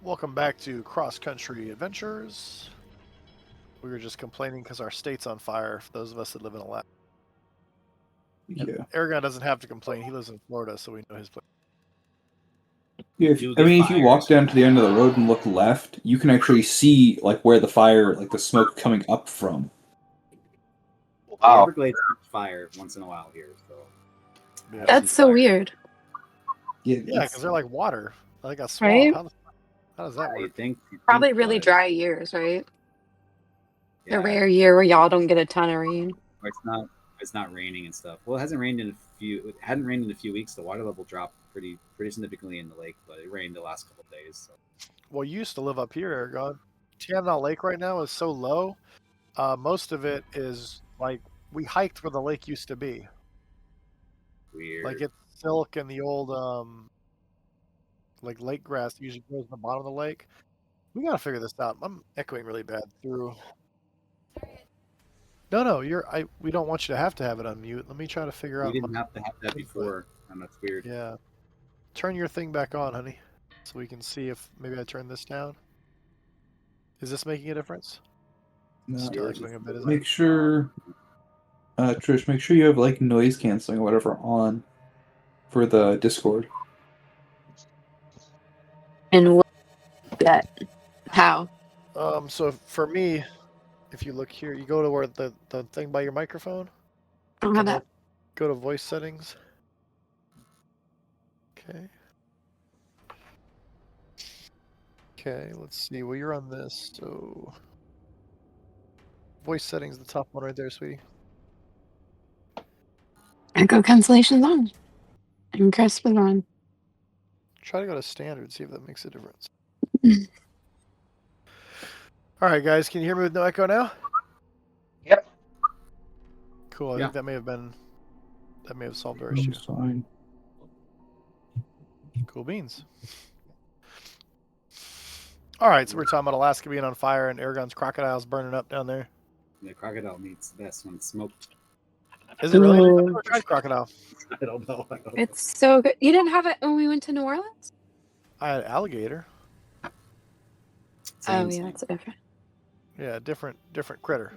Welcome back to Cross Country Adventures. We were just complaining because our state's on fire, for those of us that live in Alaska. Yeah. Aragon doesn't have to complain. He lives in Florida, so we know his place. Yeah, if you walk down to the end of the road and look left, you can actually see like where the fire, like the smoke coming up from. The Everglades catch fire once in a while here, so Yeah. That's so weird. Yeah, because they're like water, like a swamp. Right? How does that work? You think Probably really dry years, right? Yeah. A rare year where y'all don't get a ton of rain. Or it's not raining and stuff. Well, it hasn't rained in it hadn't rained in a few weeks. The water level dropped pretty significantly in the lake, but it rained the last couple of days. So. Well, you used to live up here, Aragon. Tamnau Lake right now is so low. Most of it is like we hiked where the lake used to be. Weird. Like it's silk and the old like lake grass usually grows in the bottom of the lake. We gotta figure this out. I'm echoing really bad through. No, we don't want you to have it on mute. Let me try to figure out. We didn't have to have that before, and that's weird. Yeah. Turn your thing back on, honey, so we can see if maybe I turn this down. Is this making a difference? No, Still echoing a bit, isn't make it? sure, Trish, make sure you have like noise canceling or whatever on for the Discord. And that how? So for me, if you look here, you go to where the thing by your microphone. I don't have that. Go to voice settings. Okay, let's see. Well, you're on this, so voice settings, the top one right there, sweetie. Echo cancellation's on. And crisp is on. Try to go to standard, see if that makes a difference. All right, guys, can you hear me with no echo now? Yep. Cool. I think that may have solved our issue. Fine. Cool beans. All right, so we're talking about Alaska being on fire and Aragon's crocodiles burning up down there. The crocodile meat's the best when it's smoked. Is it really? Ooh. I've never tried crocodile. I don't know. It's so good. You didn't have it when we went to New Orleans? I had alligator. Oh, yeah, that's different. Yeah, different critter.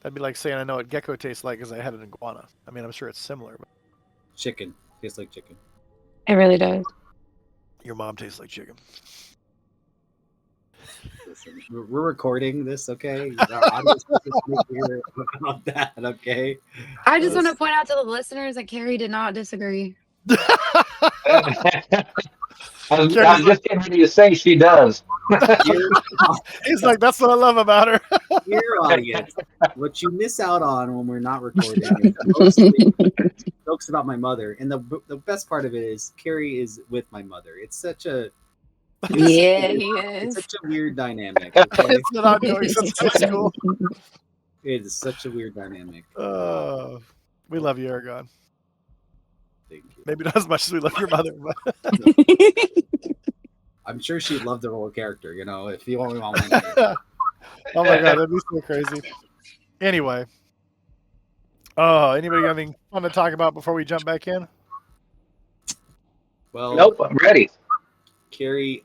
That'd be like saying I know what gecko tastes like because I had an iguana. I mean, I'm sure it's similar, but Chicken tastes like chicken. It really does. your mom tastes like chicken. Listen, we're recording this, okay? Our audience is hear about that, okay? I just want to point out to the listeners that Carrie did not disagree. I was just getting ready to say she does. He's like, that's what I love about her. Dear audience, what you miss out on when we're not recording is mostly jokes about my mother. And the best part of it is Carrie is with my mother. It's such a Yeah, he it's is. such a weird dynamic. Okay? It's been ongoing since high school. It is such a weird dynamic. We love you, Aragon. Thank you. Maybe not as much as we love your mother, but I'm sure she'd love the role of character, you know, if you only want one character. oh my god, that'd be so crazy. Anyway. Anybody got anything fun to talk about before we jump back in? Well, Nope, I'm ready. Carrie,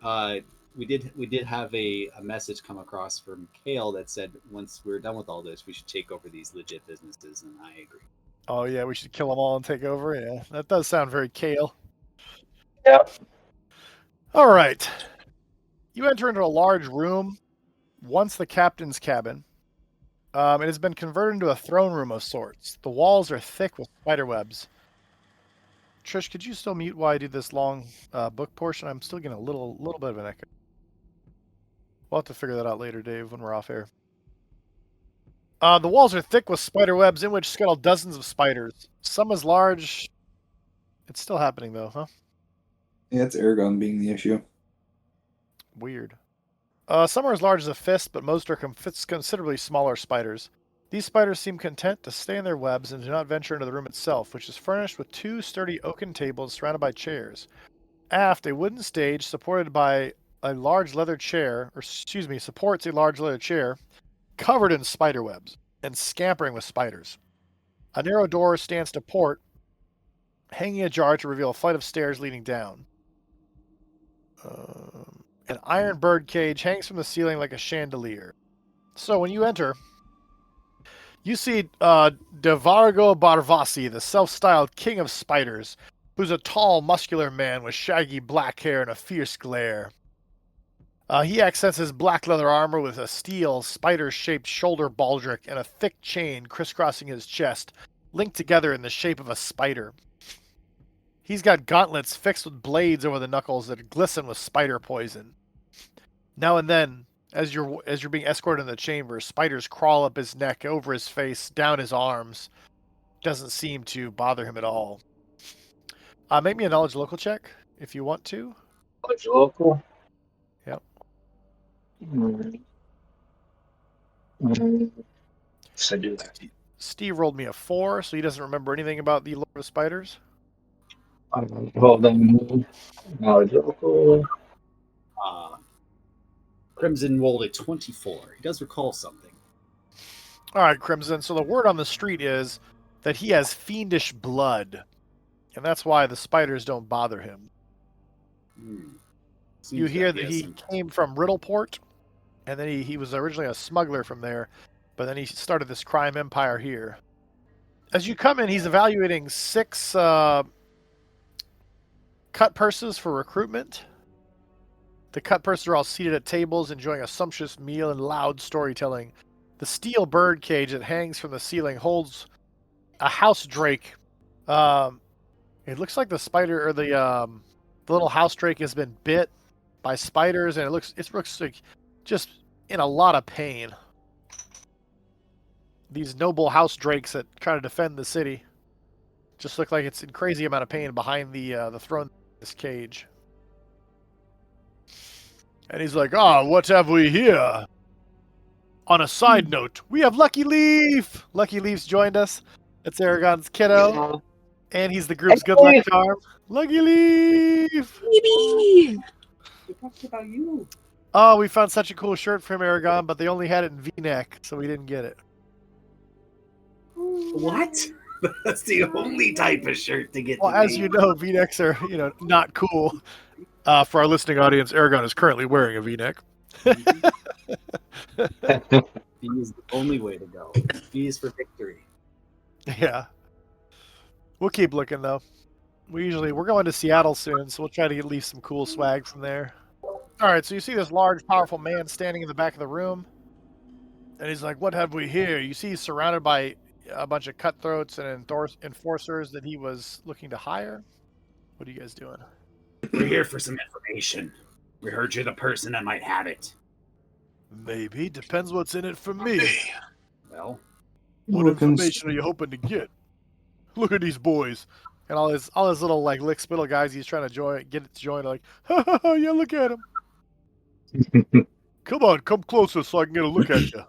we did have a message come across from Kale that said once we're done with all this, we should take over these legit businesses, and I agree. Oh yeah, we should kill them all and take over. Yeah, that does sound very Kale. Yep. All right. You enter into a large room, once the captain's cabin. It has been converted into a throne room of sorts. The walls are thick with spider webs. Trish, could you still mute while I do this long book portion? I'm still getting a little bit of an echo. We'll have to figure that out later, Dave, when we're off air. The walls are thick with spider webs in which scuttle dozens of spiders. Some as large. It's still happening, though, huh? Yeah, it's Aragon being the issue. Weird. Some are as large as a fist, but most are considerably smaller spiders. These spiders seem content to stay in their webs and do not venture into the room itself, which is furnished with 2 sturdy oaken tables surrounded by chairs. Aft, a wooden stage supported by a large leather chair, supports a large leather chair covered in spider webs and scampering with spiders. A narrow door stands to port, hanging ajar to reveal a flight of stairs leading down. An iron bird cage hangs from the ceiling like a chandelier. So when you enter, you see Devargo Barvasi, the self-styled king of spiders, who's a tall, muscular man with shaggy black hair and a fierce glare. He accents his black leather armor with a steel, spider-shaped shoulder baldric and a thick chain crisscrossing his chest, linked together in the shape of a spider. He's got gauntlets fixed with blades over the knuckles that glisten with spider poison. Now and then, as you're being escorted in the chamber, spiders crawl up his neck, over his face, down his arms. Doesn't seem to bother him at all. Make me a knowledge local check if you want to. Knowledge local? Yep. So do that. Steve rolled me a 4, so he doesn't remember anything about the Lord of Spiders. Well, then, knowledge local. Crimson rolled a 24. He does recall something. All right, Crimson. So the word on the street is that he has fiendish blood, and that's why the spiders don't bother him. You hear that he came from Riddleport, and then he was originally a smuggler from there, but then he started this crime empire here. As you come in, he's evaluating 6 cut purses for recruitment. The cut purses are all seated at tables, enjoying a sumptuous meal and loud storytelling. The steel bird cage that hangs from the ceiling holds a house drake. It looks like the spider or the little house drake has been bit by spiders, and it looks like just in a lot of pain. These noble house drakes that try to defend the city just look like it's in crazy amount of pain behind the throne of this cage. And he's like, what have we here? On a side note, we have Lucky Leaf! Lucky Leaf's joined us. That's Aragon's kiddo. And he's the group's good luck charm. Lucky Leaf! Baby! We talked about you. Oh, we found such a cool shirt from Aragon, but they only had it in V-neck, so we didn't get it. What? That's the only type of shirt to get. Well, as you know, V-necks are, not cool. For our listening audience, Aragon is currently wearing a V-neck. V is the only way to go. V is for victory. Yeah. We'll keep looking, though. We're going to Seattle soon, so we'll try to leave some cool swag from there. All right, so you see this large, powerful man standing in the back of the room. And he's like, what have we here? You see he's surrounded by a bunch of cutthroats and enforcers that he was looking to hire. What are you guys doing? We're here for some information. We heard you're the person that might have it. Maybe. Depends what's in it for me. Well, what information are you hoping to get? Look at these boys. And all his little lick spittle guys he's trying to get it to join, like, ha ha ha, yeah, look at him. Come on, come closer so I can get a look at you.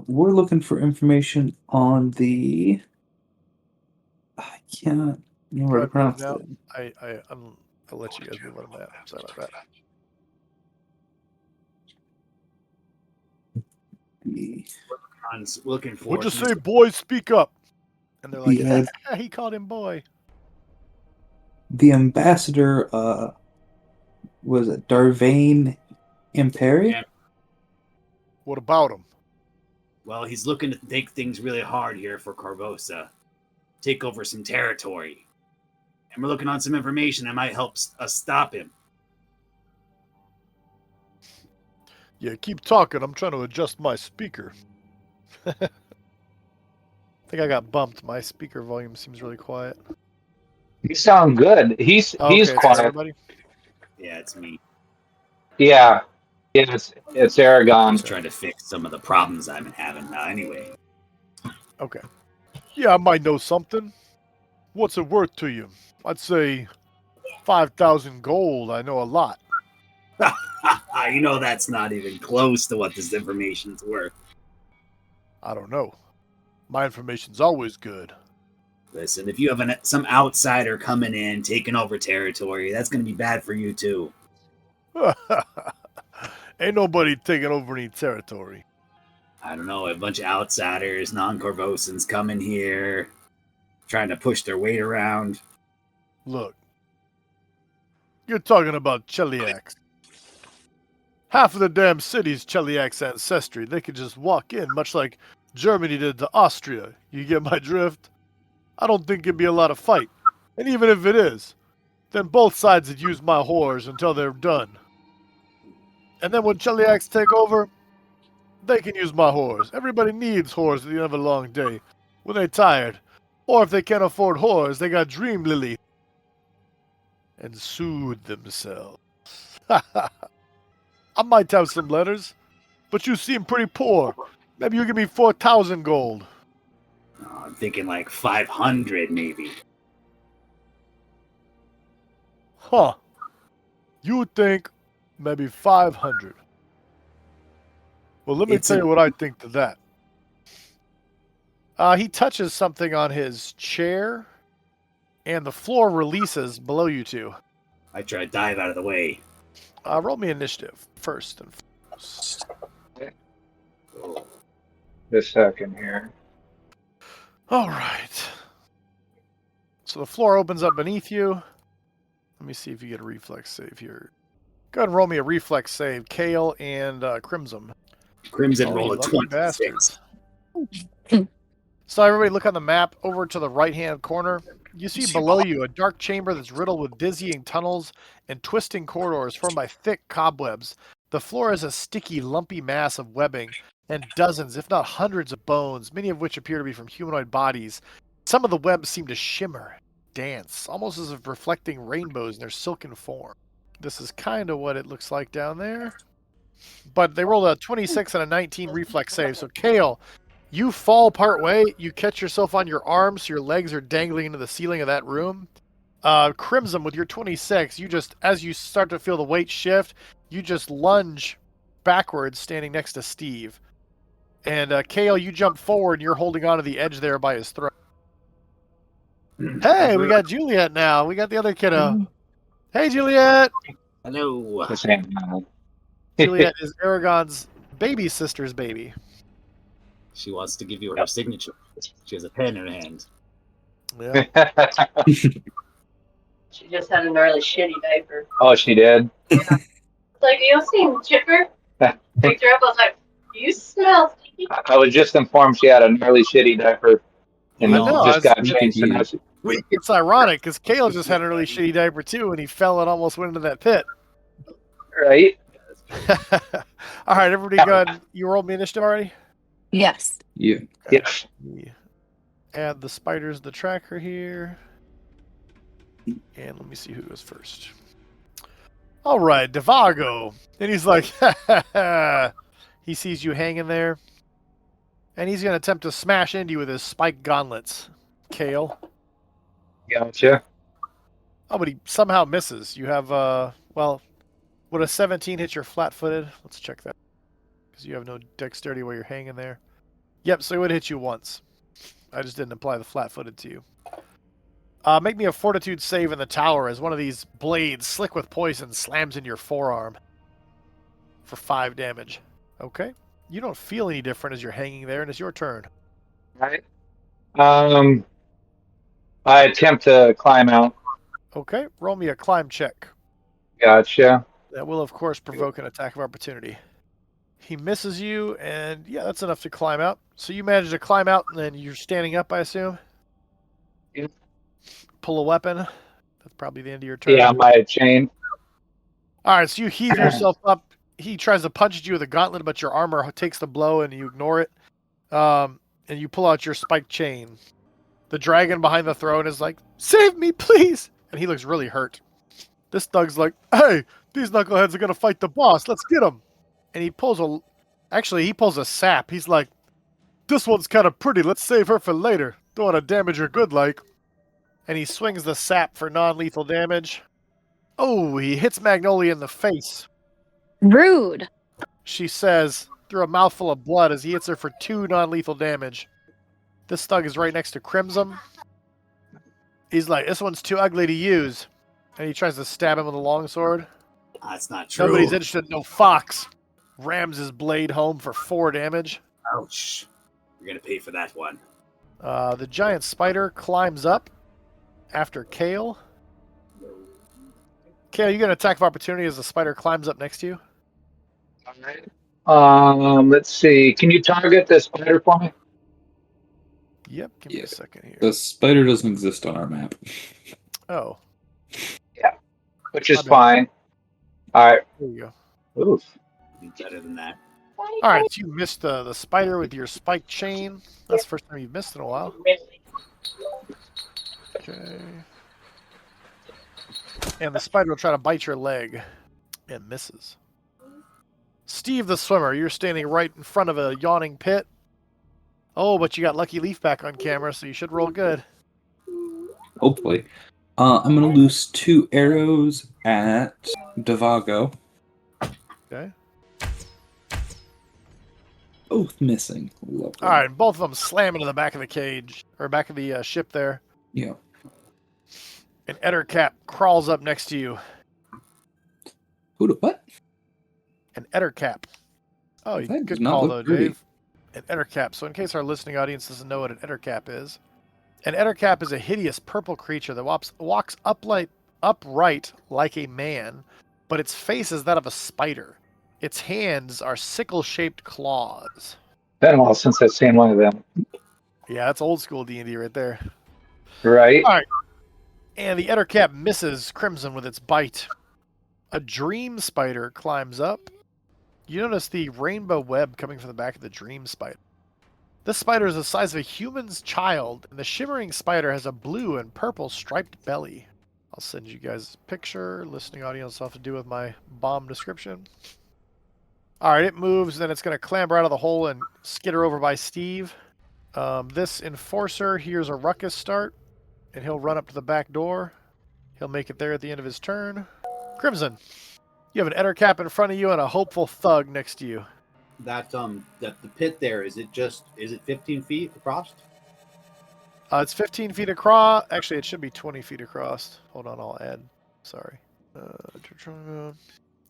We're looking for information on the. I can't remember how to pronounce it. I'll let you guys move on that. Sorry about that. Looking for. We'll just say, boys, speak up. And they're like, he called him boy. The ambassador, was it Darvain Imperi? Yeah. What about him? Well, he's looking to take things really hard here for Corvosa. Take over some territory. And we're looking on some information that might help us stop him. Yeah, keep talking. I'm trying to adjust my speaker. I think I got bumped. My speaker volume seems really quiet. You sound good. He's quiet. Everybody? Yeah, it's me. Yeah, it's Aragon. I'm trying to fix some of the problems I've been having. Anyway. Okay. Yeah, I might know something. What's it worth to you? I'd say 5,000 gold. I know a lot. You know that's not even close to what this information's worth. I don't know. My information's always good. Listen, if you have some outsider coming in, taking over territory, that's going to be bad for you too. Ain't nobody taking over any territory. I don't know, a bunch of outsiders, non-Corvosans coming here, trying to push their weight around. Look, You're talking about Cheliax. Half of the damn city's Cheliax ancestry. They could just walk in, much like Germany did to Austria. You get my drift? I don't think it'd be a lot of fight. And even if it is, then both sides would use my whores until they're done. And then when Cheliax take over, they can use my whores. Everybody needs whores at the end of a long day, when they're tired. Or if they can't afford whores, they got Dream Lily. And soothe themselves. I might have some letters, but you seem pretty poor. Maybe you give me 4,000 gold. Oh, I'm thinking like 500, maybe. Huh. You think maybe 500. Well, let me tell you what I think to that. He touches something on his chair, and the floor releases below you two. I try to dive out of the way. Roll me initiative first and foremost. This second here. All right. So the floor opens up beneath you. Let me see if you get a reflex save here. Go ahead and roll me a reflex save, Kale and Crimson. Crimson Oh, roll a lucky 26. So everybody look on the map over to the right-hand corner. You see below you a dark chamber that's riddled with dizzying tunnels and twisting corridors formed by thick cobwebs. The floor is a sticky, lumpy mass of webbing and dozens, if not hundreds of bones, many of which appear to be from humanoid bodies. Some of the webs seem to shimmer, dance, almost as if reflecting rainbows in their silken form. This is kind of what it looks like down there. But they rolled a 26 and a 19 reflex save. So Kale, you fall part way, you catch yourself on your arms, so your legs are dangling into the ceiling of that room. Crimson, with your 26, you just, as you start to feel the weight shift, you just lunge backwards, standing next to Steve. And Kale, you jump forward, and you're holding onto the edge there by his throat. Hey, we got Juliet now. We got the other kiddo. Hey, Juliet. Hello. Juliet is Aragon's baby sister's baby. She wants to give you her signature. She has a pen in her hand. Yeah. She just had an early shitty diaper. Oh, she did? Yeah. It's like, you seen Chipper? Picked her up, I was like, you smell sticky. I was just informed she had a gnarly shitty diaper and I know, just got changed. And now she, It's ironic because Kale just had a really shitty diaper too, and he fell and almost went into that pit. right? All right, everybody, go ahead. You rolled me initiative already? Yes. Yeah. Yes. Add the spiders to the tracker here. And let me see who goes first. All right, Devago. And he's like, he sees you hanging there. And he's going to attempt to smash into you with his spiked gauntlets. Kale. Gotcha. Oh, but he somehow misses. You have, well, would a 17 hit your flat-footed? Let's check that. Because you have no dexterity while you're hanging there. Yep, so it would hit you once. I just didn't apply the flat-footed to you. Make me a fortitude save in the tower as one of these blades, slick with poison, slams into your forearm. For 5 damage. Okay. You don't feel any different as you're hanging there, and it's your turn. Right. I attempt to climb out. Okay, roll me a climb check. Gotcha. That will, of course, provoke an attack of opportunity. He misses you, and yeah, that's enough to climb out. So you manage to climb out, and then you're standing up, I assume? Yeah. Pull a weapon. That's probably the end of your turn. Yeah, my chain. All right, so you heave yourself up. He tries to punch at you with a gauntlet, but your armor takes the blow, and you ignore it. And you pull out your spiked chain. The dragon behind the throne is like, "Save me, please!" And he looks really hurt. This thug's like, "Hey, these knuckleheads are going to fight the boss. Let's get them." And he pulls he pulls a sap. He's like, "This one's kind of pretty. Let's save her for later. Don't want to damage her good like." And he swings the sap for non-lethal damage. Oh, he hits Magnolia in the face. Rude. She says, through a mouthful of blood as he hits her for 2 non-lethal damage. This thug is right next to Crimson. He's like, "This one's too ugly to use." And he tries to stab him with a longsword. That's not true. Nobody's interested in no fox. Rams his blade home for 4 damage. Ouch. You're going to pay for that one. The giant spider climbs up after Kale. Kale, you get an attack of opportunity as the spider climbs up next to you. All right. Let's see. Can you target the spider for me? Yep, give me Yeah. a second here. The spider doesn't exist on our map. Oh, Which is My bad. fine. All right. there you go. Oof. Be better than that. All right, so you missed the spider with your spike chain. That's the first time you've missed in a while. Okay. And the spider will try to bite your leg and misses. Steve the swimmer, you're standing right in front of a yawning pit. Oh, but you got Lucky Leaf back on camera, so you should roll good. Hopefully. I'm going to loose 2 arrows at Devago. Okay. Both missing. Lovely. All right, both of them slam into the back of the cage, or back of the ship there. Yeah. An Ettercap crawls up next to you. Who the what? An Ettercap. Oh, That does good not call, look though, pretty. Dave. An Ettercap. So in case our listening audience doesn't know what an Ettercap is, an Ettercap is a hideous purple creature that walks upright like a man, but its face is that of a spider. Its hands are sickle-shaped claws. Been a while since I've seen one of them. Yeah, that's old school D&D right there. Right. All right. And the Ettercap misses Crimson with its bite. A dream spider climbs up. You notice the rainbow web coming from the back of the dream spider. This spider is the size of a human's child, and the shimmering spider has a blue and purple striped belly. I'll send you guys a picture. Listening audience will have to do with my bomb description. All right, it moves, then it's going to clamber out of the hole and skitter over by Steve. This enforcer hears a ruckus start, and he'll run up to the back door. He'll make it there at the end of his turn. Crimson, you have an Ettercap in front of you and a hopeful thug next to you. That the pit there, is it 15 feet across? It's 15 feet across. Actually, it should be 20 feet across. Hold on, I'll add. Sorry.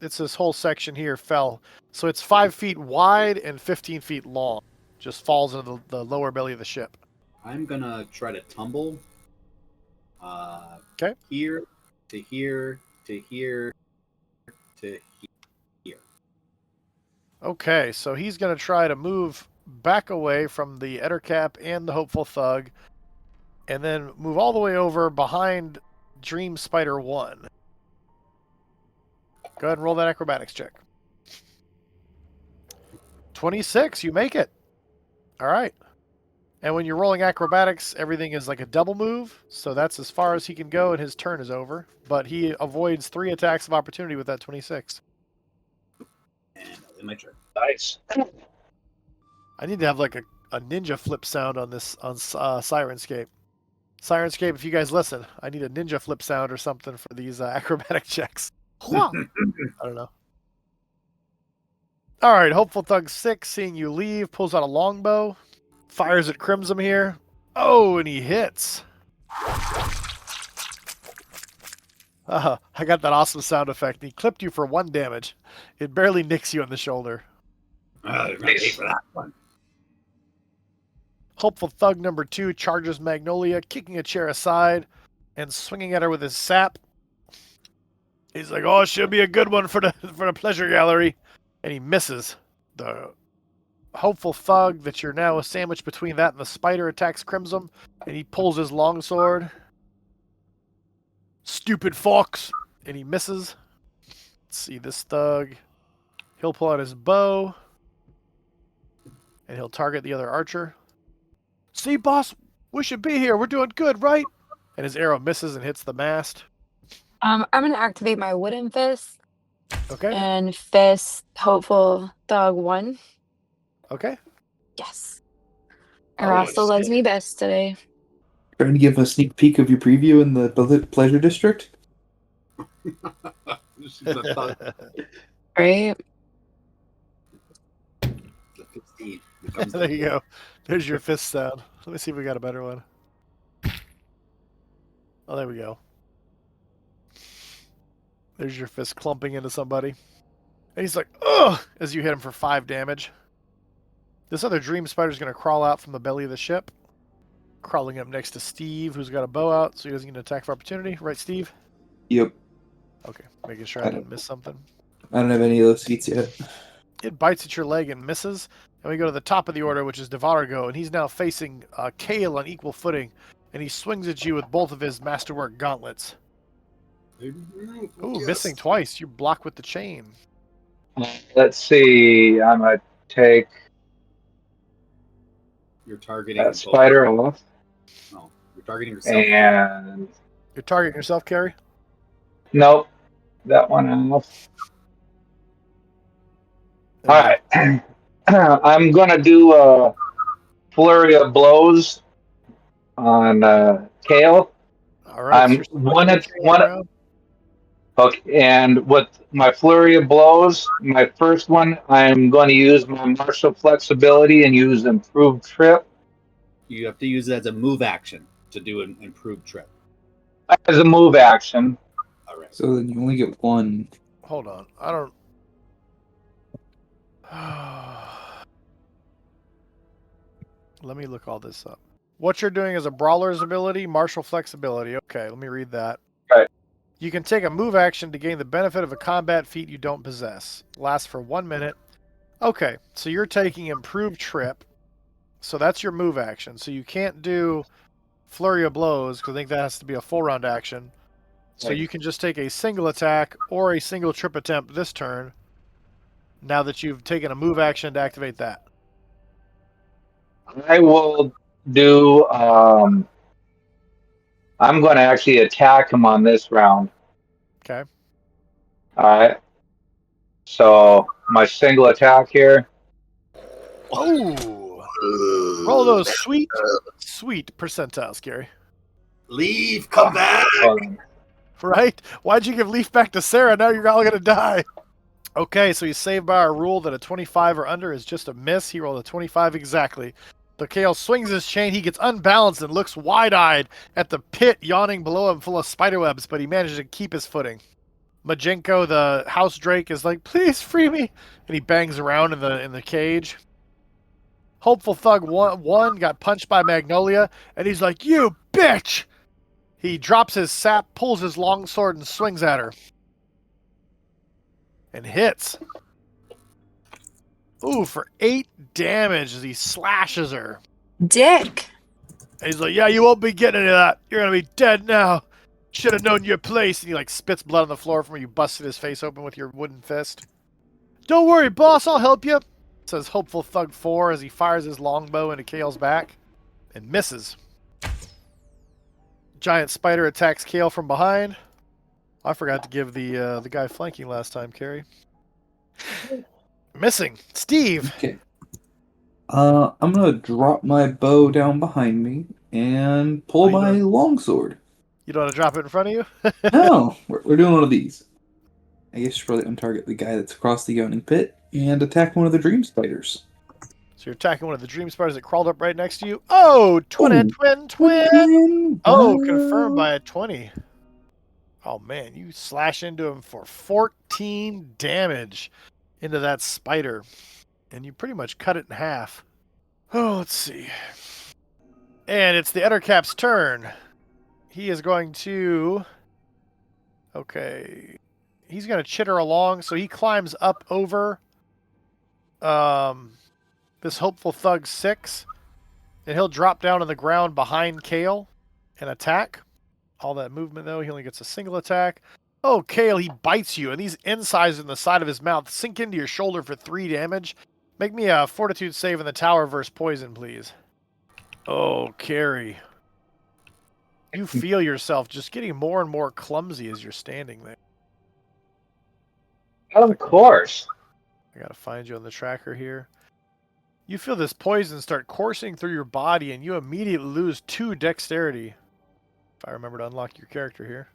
It's this whole section here fell. So it's 5 feet wide and 15 feet long. Just falls into the lower belly of the ship. I'm gonna try to tumble. Okay. Here to here to here to here. Okay, so he's going to try to move back away from the Ettercap and the hopeful thug, and then move all the way over behind Dream Spider 1. Go ahead and roll that acrobatics check. 26, you make it. All right. And when you're rolling acrobatics, everything is like a double move, so that's as far as he can go and his turn is over. But he avoids 3 attacks of opportunity with that 26. And I'll end my turn. Nice. I need to have like a ninja flip sound on this on Sirenscape. Sirenscape, if you guys listen, I need a ninja flip sound or something for these acrobatic checks. I don't know. All right, Hopeful Thug 6, seeing you leave, pulls out a longbow, fires at Crimson here. Oh, and he hits. I got that awesome sound effect. He clipped you for 1 damage. It barely nicks you on the shoulder. They're gonna pay for that one. Hopeful Thug number 2 charges Magnolia, kicking a chair aside and swinging at her with his sap. He's like, "Oh, she'll be a good one for the pleasure gallery," and he misses. The Hopeful Thug that you're now sandwiched between that and the spider attacks Crimson, and he pulls his longsword. "Stupid fox," and he misses. Let's see this thug. He'll pull out his bow, and he'll target the other archer. "See, boss, we should be here. We're doing good, right?" And his arrow misses and hits the mast. I'm gonna activate my wooden fist Okay. and fist Hopeful Thug 1. Okay. Yes. Oh, Arasta loves shit. me best today. Trying to give a sneak peek of your preview in the Pleasure District? This is a thug. Right? The 15 becomes There you go. There's your fist sound. Let me see if we got a better one. Oh, there we go. There's your fist clumping into somebody. And he's like, "Ugh!" as you hit him for 5 damage. This other dream spider's going to crawl out from the belly of the ship. Crawling up next to Steve, who's got a bow out, so he doesn't get an attack for opportunity. Right, Steve? Yep. Okay, making sure I didn't miss something. I don't have any of those feats yet. It bites at your leg and misses. And we go to the top of the order, which is Devarago, and he's now facing Kale on equal footing, and he swings at you with both of his masterwork gauntlets. Ooh, missing twice. You block with the chain. Let's see. I'm gonna take You're targeting that both. spider off, Oh, you're targeting yourself. and You're targeting yourself, Carrie? nope, that one off. All right, I'm gonna do a flurry of blows on Kale. All right. I'm So one at you're one. around. Okay, and with my flurry of blows, my first one, I'm going to use my martial flexibility and use improved trip You have to use it as a move action to do an improved trip. as a move action. All right. So then you only get one. Hold on. I don't. Let me look all this up. What you're doing is a brawler's ability, martial flexibility. Okay, let me read that. Right. You can take a move action to gain the benefit of a combat feat you don't possess. Lasts for 1 minute. Okay, so you're taking improved trip. So that's your move action. So you can't do flurry of blows because I think that has to be a full round action. So you can just take a single attack or a single trip attempt this turn. Now that you've taken a move action to activate that. I will do. I'm going to actually attack him on this round. Okay. All right. So my single attack here. Oh, roll those sweet percentiles, Gary. Leave, come back. Right? Why'd you give Leaf back to Sarah? Now you're all gonna die. Okay, so he's saved by our rule that a 25 or under is just a miss. He rolled a 25 exactly. The Kale swings his chain. He gets unbalanced and looks wide-eyed at the pit yawning below him full of spiderwebs, but he manages to keep his footing. Majenko, the house drake, is like, "Please free me," and he bangs around in the cage. Hopeful Thug one got punched by Magnolia, and he's like, "You bitch!" He drops his sap, pulls his longsword, and swings at her. And hits. Ooh, for 8 damage as he slashes her. Dick. And he's like, "Yeah, you won't be getting any of that. You're going to be dead now. Should have known your place." And he like spits blood on the floor from where you busted his face open with your wooden fist. "Don't worry, boss. I'll help you," says Hopeful Thug 4 as he fires his longbow into Kale's back. And misses. Giant spider attacks Kale from behind. I forgot to give the guy flanking last time, Carrie. Missing. Steve. Okay. I'm gonna drop my bow down behind me and pull my longsword. You don't want to drop it in front of you? No, we're doing one of these. I guess you should probably untarget the guy that's across the yawning pit and attack one of the dream spiders. So you're attacking one of the dream spiders that crawled up right next to you. Oh, twin. Oh, confirmed by a 20. Oh, man, you slash into him for 14 damage into that spider. And you pretty much cut it in half. Oh, let's see. And it's the Ettercap's turn. He is going to... Okay. He's going to chitter along, so he climbs up over this Hopeful Thug 6. And he'll drop down on the ground behind Kale and attack. All that movement, though, he only gets a single attack. Oh, Kale, he bites you, and these incisors in the side of his mouth sink into your shoulder for 3 damage. Make me a fortitude save in the tower versus poison, please. Oh, Carrie. You feel yourself just getting more and more clumsy as you're standing there. Of course. I gotta find you on the tracker here. You feel this poison start coursing through your body, and you immediately lose 2 dexterity. If I remember to unlock your character here.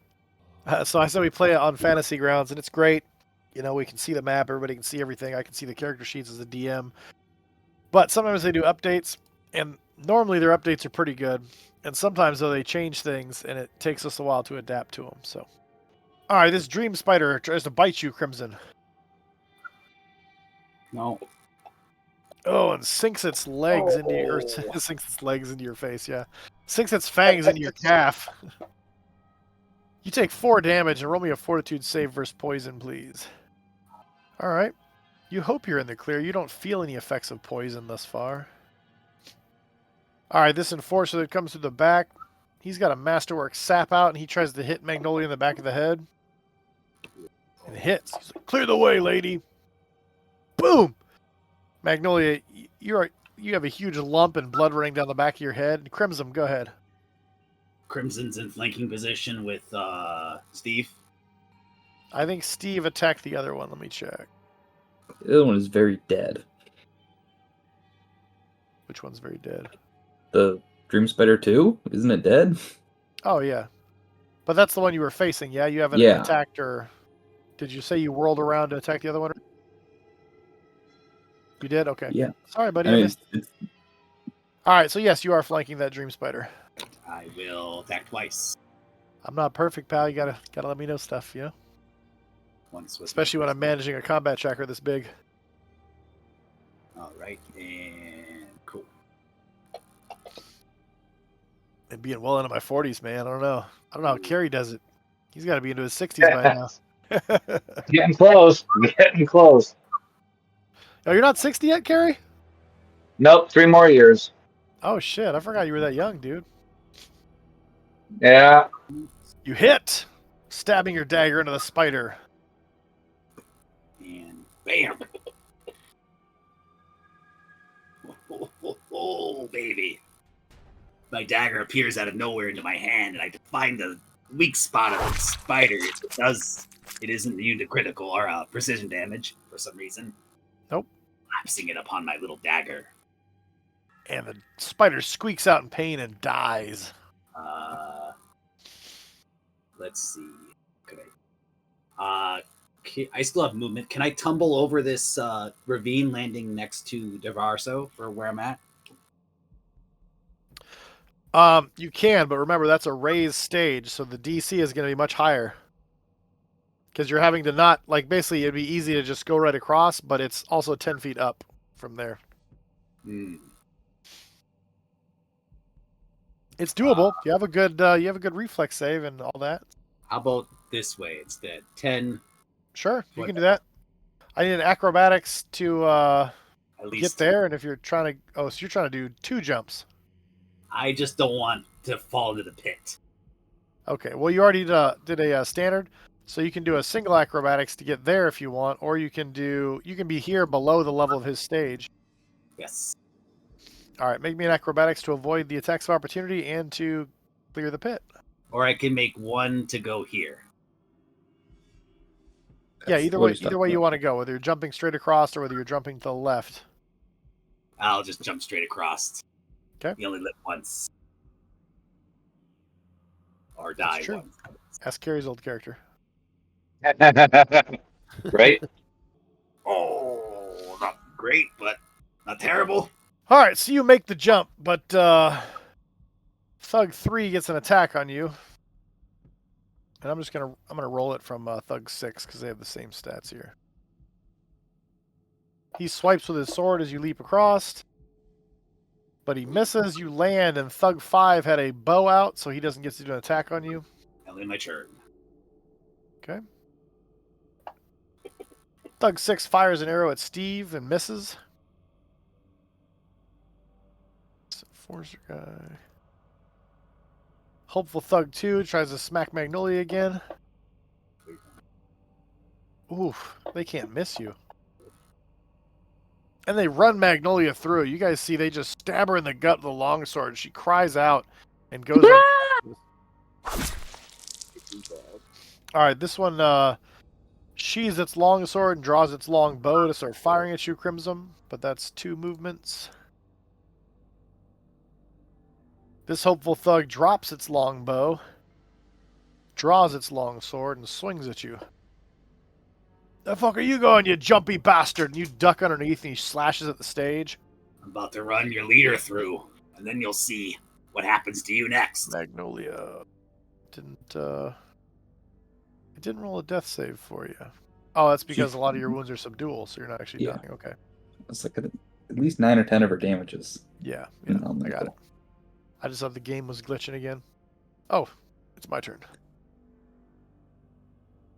So I said we play it on Fantasy Grounds, and it's great. You know, we can see the map, everybody can see everything. I can see the character sheets as a DM. But sometimes they do updates, and normally their updates are pretty good. And sometimes, though, they change things, and it takes us a while to adapt to them. So, all right, this dream spider tries to bite you, Crimson. No. Oh, and sinks its legs into your, sinks its legs into your face. Yeah, sinks its fangs into your calf. You take 4 damage and roll me a fortitude save versus poison, please. All right. You hope you're in the clear. You don't feel any effects of poison thus far. All right, this enforcer that comes through the back, he's got a masterwork sap out, and he tries to hit Magnolia in the back of the head. And it hits. He's like, clear the way, lady. Boom! Magnolia, you have a huge lump and blood running down the back of your head. Crimson, go ahead. Crimson's in flanking position with Steve. I think Steve attacked the other one. Let me check. The other one is very dead. Which one's very dead? The Dream Spider 2? Isn't it dead? Oh, yeah. But that's the one you were facing, yeah? You haven't attacked or... Did you say you whirled around to attack the other one? You did? Okay. Yeah. Sorry, buddy. I missed. All right, so yes, you are flanking that Dream Spider. I will attack twice. I'm not perfect, pal. You gotta let me know stuff, yeah? Once with Especially when I'm managing a combat tracker this big. All right, and cool. And being well into my 40s, man. I don't know how Kerry does it. He's got to be into his 60s by now. Getting close. Getting close. Oh, you're not 60 yet, Kerry? Nope, 3 more years. Oh, shit. I forgot you were that young, dude. Yeah. You hit, stabbing your dagger into the spider. And bam! Oh, baby. My dagger appears out of nowhere into my hand, and I find the weak spot of the spider. It isn't immune to critical or precision damage for some reason. Nope. Lapsing it upon my little dagger. And the spider squeaks out in pain and dies. Let's see. Could I still have movement. Can I tumble over this ravine landing next to Devarso for where I'm at? You can, but remember that's a raised stage, so the DC is going to be much higher. Because you're having to not, like, basically it'd be easy to just go right across, but it's also 10 feet up from there. It's doable. You have a good reflex save and all that. How about this way instead? 10. Sure, you can do that. I need an acrobatics to At least get there, and if you're trying to, so you're trying to do 2 jumps. I just don't want to fall into the pit. Okay, well you already did a standard, so you can do a single acrobatics to get there if you want, or you can be here below the level of his stage. Yes. All right, make me an acrobatics to avoid the attacks of opportunity and to clear the pit. Or I can make one to go here. Yeah, either way you want to go, whether you're jumping straight across or whether you're jumping to the left. I'll just jump straight across. Okay. You only live once. Or die once. Ask Carrie's old character. Right? Oh, not great, but not terrible. All right, so you make the jump, but Thug 3 gets an attack on you. And I'm gonna roll it from Thug 6 because they have the same stats here. He swipes with his sword as you leap across, but he misses. You land, and Thug 5 had a bow out, so he doesn't get to do an attack on you. I'll end my turn. Okay. Thug 6 fires an arrow at Steve and misses. Forcer guy. Hopeful Thug 2 tries to smack Magnolia again. Oof, they can't miss you. And they run Magnolia through. You guys see they just stab her in the gut with a longsword. She cries out and goes Alright, this one sheathes its longsword and draws its long bow to start firing at you, Crimson. But that's 2 movements. This hopeful thug drops its long bow, draws its long sword, and swings at you. The fuck are you going, you jumpy bastard? And you duck underneath and he slashes at the stage. I'm about to run your leader through, and then you'll see what happens to you next. Magnolia it didn't roll a death save for you. Oh, that's because a lot of your wounds are subdual, so you're not actually dying. Okay. It's like at least 9 or 10 of her damages. Yeah, I got it. I just thought the game was glitching again. Oh, it's my turn.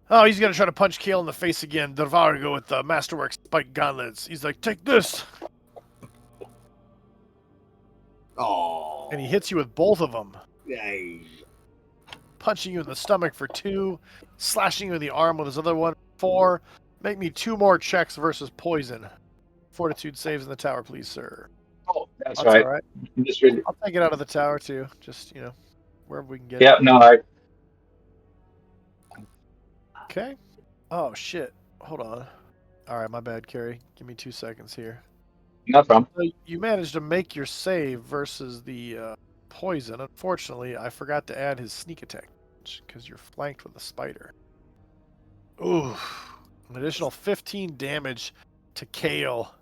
Oh, he's gonna try to punch Kale in the face again. Dervargo with the Masterwork spike gauntlets. He's like, take this! Oh. And he hits you with both of them. Yay. Punching you in the stomach for 2, slashing you in the arm with his other one 4. Make me 2 more checks versus poison. Fortitude saves in the tower, please, sir. Oh, that's That's right. all right. Just read it. I'll take it out of the tower too. Just wherever we can get Yeah, it. no, I. Okay. Oh shit. Hold on. All right, my bad, Carrie. Give me 2 seconds here. No problem. So you managed to make your save versus the poison. Unfortunately, I forgot to add his sneak attack because you're flanked with a spider. Ooh. An additional 15 damage to Kale.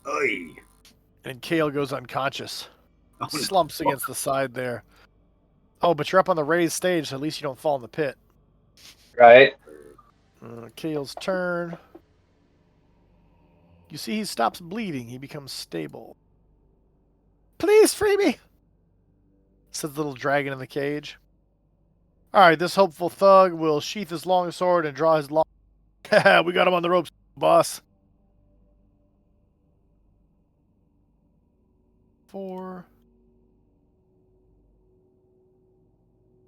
Oy. And Kale goes unconscious. Oh, no. Slumps against the side there. Oh, but you're up on the raised stage, so at least you don't fall in the pit. Right. Kale's turn. You see he stops bleeding. He becomes stable. Please free me, says the little dragon in the cage. All right, this hopeful thug will sheath his long sword and draw his long... We got him on the ropes, boss. 4.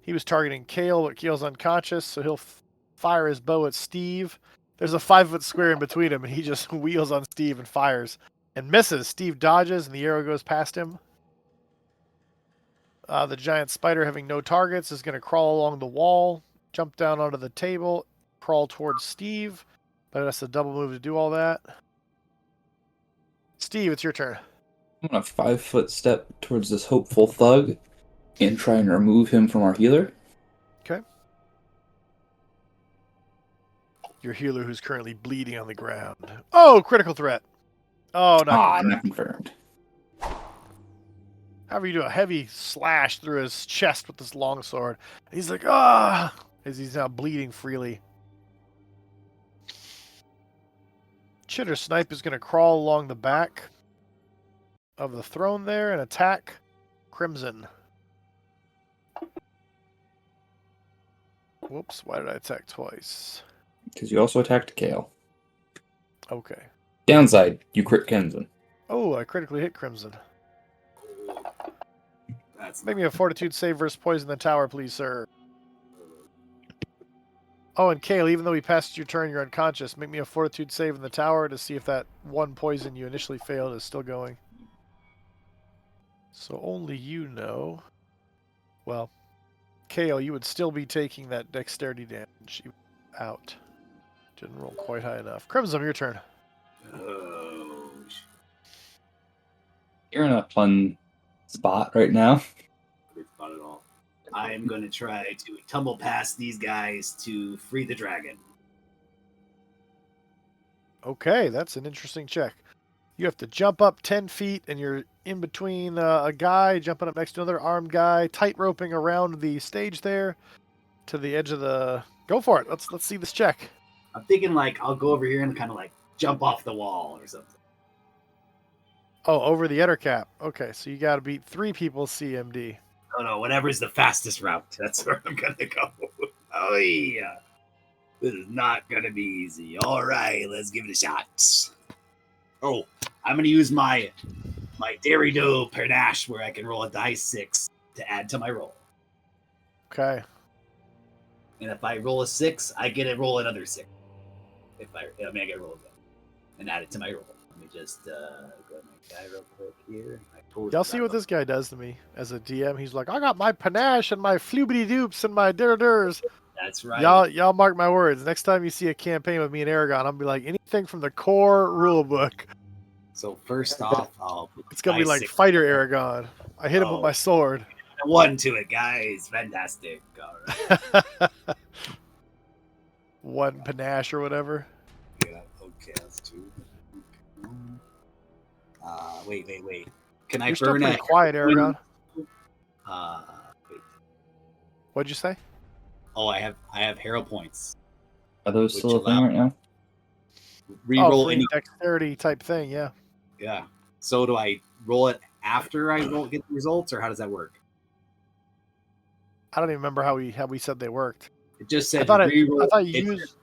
He was targeting Kale, but Kale's unconscious, so he'll fire his bow at Steve. There's a 5-foot square in between him, and he just wheels on Steve and fires. And misses. Steve dodges, and the arrow goes past him. The giant spider, having no targets, is going to crawl along the wall, jump down onto the table, crawl towards Steve. But it has to double move to do all that. Steve, it's your turn. I'm gonna 5-foot step towards this hopeful thug and try and remove him from our healer. Okay. Your healer who's currently bleeding on the ground. Oh, critical threat. Oh, not confirmed. Not confirmed. However, you do a heavy slash through his chest with this longsword. He's like, ah, as he's now bleeding freely. Chitter Snipe is going to crawl along the back of the throne there and attack Crimson. Whoops, why did I attack twice? Because you also attacked Kale. Okay. Downside, you crit Crimson. Oh, I critically hit Crimson. That's Make me a fortitude save versus poison the tower, please, sir. Oh, and Kale, even though we passed your turn, you're unconscious. Make me a fortitude save in the tower to see if that one poison you initially failed is still going. So only you know. Well, Kale, you would still be taking that dexterity damage. You out. Didn't roll quite high enough. Crimson, your turn. Oh, You're in a fun spot right now. it's not at all. I'm going to try to tumble past these guys to free the dragon. Okay, that's an interesting check. You have to jump up 10 feet, and you're in between a guy jumping up next to another armed guy, tight roping around the stage there to the edge of the... Go for it. Let's see this check. I'm thinking like I'll go over here and kind of like jump off the wall or something. Oh, over the Etter cap. Okay, so you got to beat 3 people CMD. No, whatever's the fastest route. That's where I'm going to go. Oh, yeah. This is not going to be easy. All right, let's give it a shot. Oh, I'm going to use my Dairy-Do Panache where I can roll a dice 6 to add to my roll. Okay. And if I roll a 6, I get to roll another 6. I get to roll again and add it to my roll. Let me just go to my guy real quick here. Y'all see what this guy does to me as a DM? He's like, I got my panache and my floobity doops and my dir-durs. That's right. Y'all mark my words. Next time you see a campaign with me and Aragon, I'll be like, anything from the core rulebook. So first off, I'll put It's gonna be like 6 Fighter Aragon. I hit him with my sword. 1 to it, guys. Fantastic. All right. 1 panache or whatever. Yeah, okay, that's 2. Wait. Can I You're still burn pretty a quiet, Aragon. Wait. What'd you say? Oh, I have hero points. Are those Which still a thing allow- right now? Reroll free any. dexterity type thing, yeah. Yeah. So do I roll it after I get the results, or how does that work? I don't even remember how we said they worked. It just I said thought reroll. you used.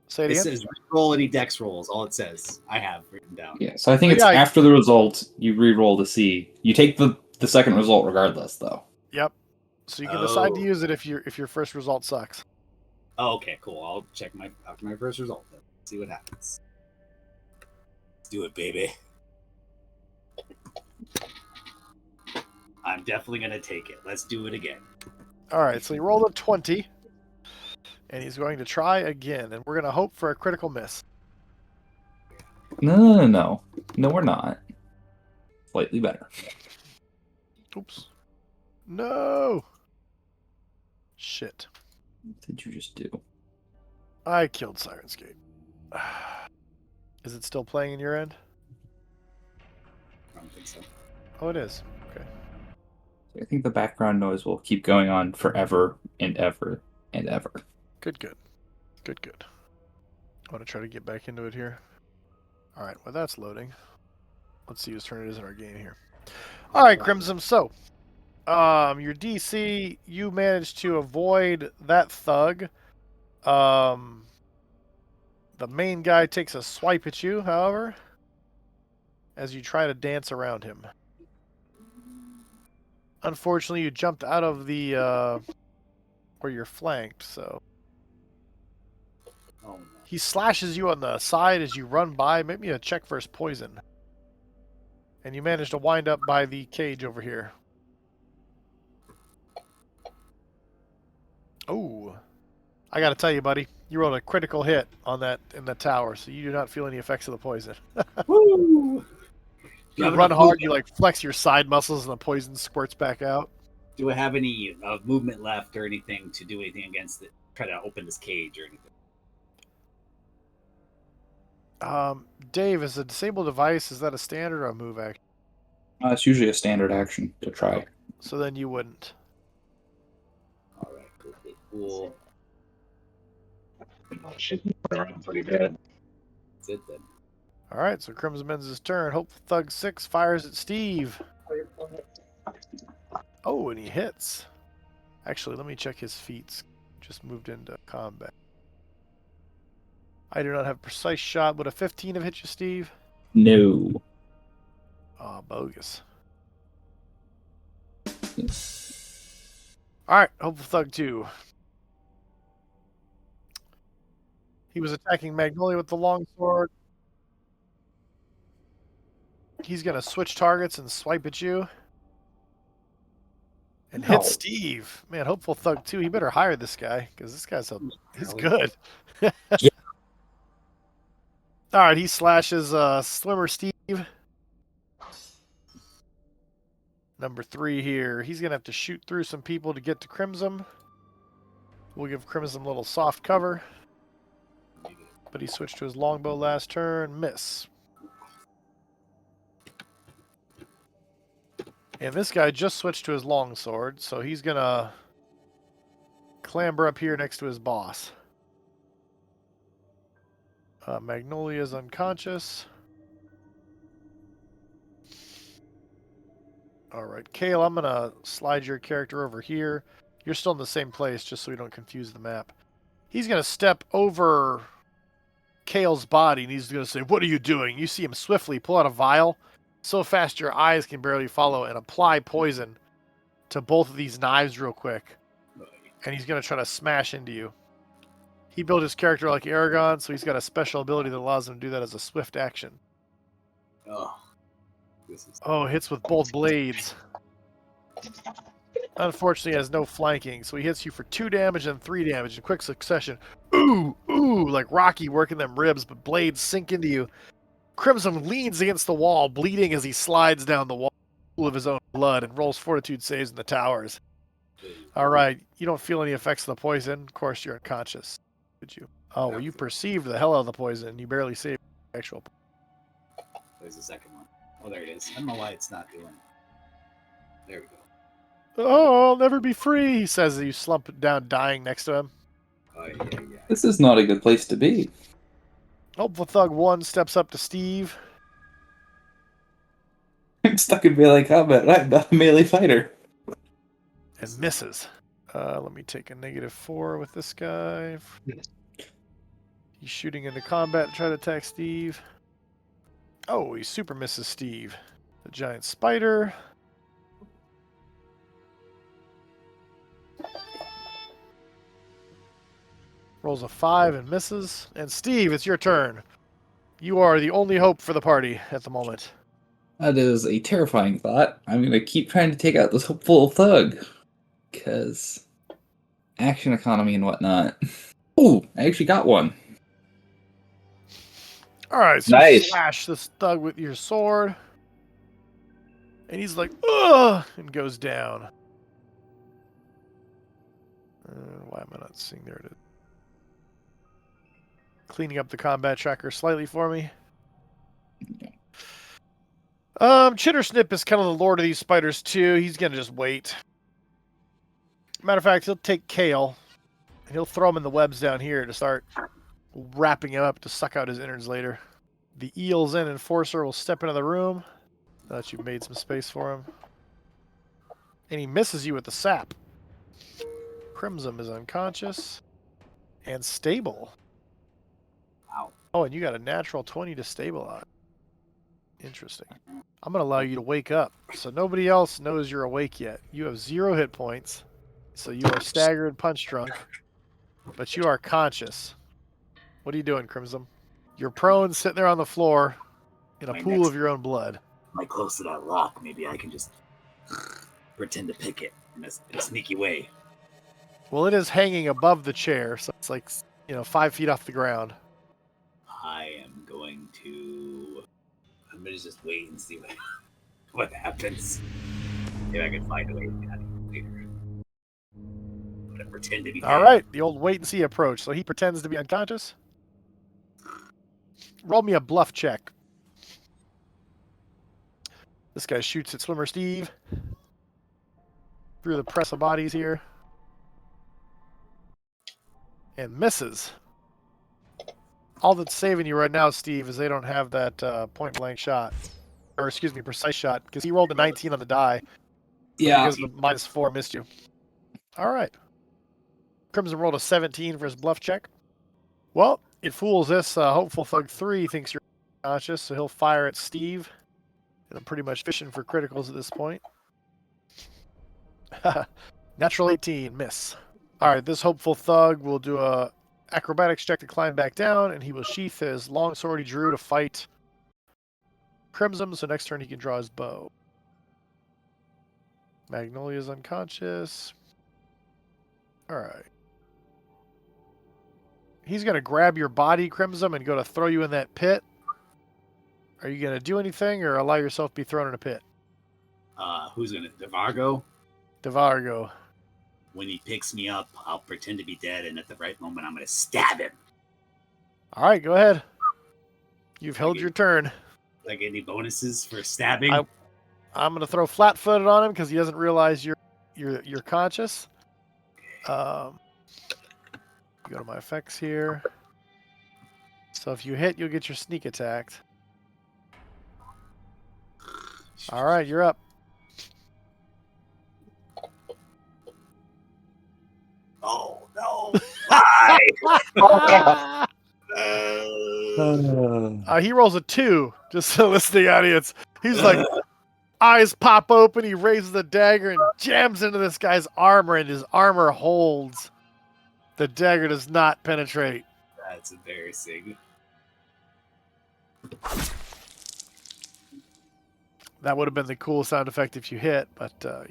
Say it It again. says reroll any dex rolls. All it says. I have written down. Yeah, so I think Oh, it's yeah, after the result, you re-roll to see. You take the second result regardless, though. Yep. So you can decide to Oh. use it if your first result sucks. Oh, okay, cool. I'll check after my first result then. See what happens. Let's do it, baby. I'm definitely gonna take it. Let's do it again. All right. So he rolled a 20, and he's going to try again, and we're going to hope for a critical miss. No, we're not. Slightly better. Oops. No. Shit. What did you just do? I killed Sirenscape. Is it still playing in your end? I don't think so. Oh, it is. Okay. I think the background noise will keep going on forever and ever and ever. Good. I want to try to get back into it here. All right. Well, that's loading. Let's see whose turn it is in our game here. All right, Crimson. So, your DC, you managed to avoid that thug. The main guy takes a swipe at you, however, as you try to dance around him. Unfortunately, you jumped out of the where you're flanked, so Oh, no. he slashes you on the side as you run by. Make me a check versus poison. And you manage to wind up by the cage over here. Oh, I gotta tell you, buddy, you rolled a critical hit on that in the tower, so you do not feel any effects of the poison. Woo! You run hard, you like flex your side muscles, and the poison squirts back out. Do I have any movement left or anything to do anything against it? Try to open this cage or anything? Dave, is a disabled device, is that a standard or a move action? It's usually a standard action to try. So then you wouldn't. All right, cool. She's around pretty bad. That's it then. All right, so Crimson's turn. Hopeful Thug 6 fires at Steve. Oh, and he hits. Actually, let me check his feats. Just moved into combat. I do not have precise shot. Would a 15 have hit you, Steve? No. Oh, bogus. All right, Hopeful Thug 2. He was attacking Magnolia with the longsword. He's going to switch targets and swipe at you. And hit Steve. Man, Hopeful Thug 2. He better hire this guy, because this guy's he's good. Yeah. All right, he slashes Swimmer Steve. Number 3 here. He's going to have to shoot through some people to get to Crimson. We'll give Crimson a little soft cover. But he switched to his longbow last turn. Miss. And this guy just switched to his longsword, so he's going to clamber up here next to his boss. Magnolia's unconscious. All right, Kale, I'm going to slide your character over here. You're still in the same place, just so we don't confuse the map. He's going to step over Kale's body, and he's going to say, "What are you doing?" You see him swiftly pull out a vial, so fast your eyes can barely follow, and apply poison to both of these knives real quick. And he's going to try to smash into you. He built his character like Aragon, so he's got a special ability that allows him to do that as a swift action. Oh, this is hits with both blades. Unfortunately, he has no flanking, so he hits you for 2 damage and 3 damage in quick succession. Ooh, like Rocky working them ribs, but blades sink into you. Crimson leans against the wall, bleeding as he slides down the wall full of his own blood and rolls fortitude saves in the towers. All right, you don't feel any effects of the poison. Of course, you're unconscious. Did you? Oh, well, you perceived the hell out of the poison. You barely saved the actual. There's the second one. Oh, there it is. I don't know why it's not doing it. There we go. Oh, I'll never be free, he says as you slump down dying next to him. Oh, yeah. This is not a good place to be. Hopeful Thug 1 steps up to Steve. I'm stuck in melee combat. I'm not a melee fighter. And misses. Let me take a -4 with this guy. He's shooting into combat to try to attack Steve. Oh, he super misses Steve. The giant spider. Rolls a 5 and misses. And Steve, it's your turn. You are the only hope for the party at the moment. That is a terrifying thought. I'm going to keep trying to take out this hopeful thug. Because action economy and whatnot. Oh, I actually got one. All right, so you Nice. slash this thug with your sword. And he's like, ugh, and goes down. Why am I not seeing? There it is. Cleaning up the combat tracker slightly for me. Chittersnip is kind of the lord of these spiders too. He's gonna just wait. Matter of fact, he'll take Kale and he'll throw him in the webs down here to start wrapping him up to suck out his innards later. The Eels in Enforcer will step into the room. Now that you've made some space for him. And he misses you with the sap. Crimson is unconscious. And stable. Wow. Oh, and you got a natural 20 to stabilize. Interesting. I'm going to allow you to wake up. So nobody else knows you're awake yet. You have 0 hit points. So you are staggered, punch drunk. But you are conscious. What are you doing, Crimson? You're prone, sitting there on the floor in a pool of your own blood. Am I close to that lock? Maybe I can just pretend to pick it in a sneaky way. Well, it is hanging above the chair, so it's like, 5 feet off the ground. I'm gonna just wait and see what happens. Maybe I can find a way to get out of here later. I'm gonna pretend to be All dead. right, the old wait and see approach. So he pretends to be unconscious. Roll me a bluff check. This guy shoots at Swimmer Steve. Through the press of bodies here. And misses. All that's saving you right now, Steve, is they don't have that point-blank shot. Or, excuse me, precise shot. Because he rolled a 19 on the die. Yeah. Because the -4 missed you. All right. Crimson rolled a 17 for his bluff check. Well, it fools this hopeful thug 3 thinks you're conscious, so he'll fire at Steve. And I'm pretty much fishing for criticals at this point. Natural 18, miss. All right, this hopeful thug will do a acrobatics check to climb back down, and he will sheath his longsword he drew to fight Crimson, so next turn he can draw his bow. Magnolia's unconscious. All right. He's going to grab your body, Crimson, and go to throw you in that pit. Are you going to do anything or allow yourself to be thrown in a pit? Who's gonna Devargo? Devargo. When he picks me up, I'll pretend to be dead, and at the right moment, I'm gonna stab him. All right, go ahead. You've held your turn. Like any bonuses for stabbing? I'm going to throw flat-footed on him because he doesn't realize you're conscious. Go to my effects here. So if you hit, you'll get your sneak attacked. All right, you're up. Oh no! Why? He rolls a 2, just so listening audience. He's like, eyes pop open, he raises the dagger and jams into this guy's armor, and his armor holds. The dagger does not penetrate. That's embarrassing. That would have been the cool sound effect if you hit, but... all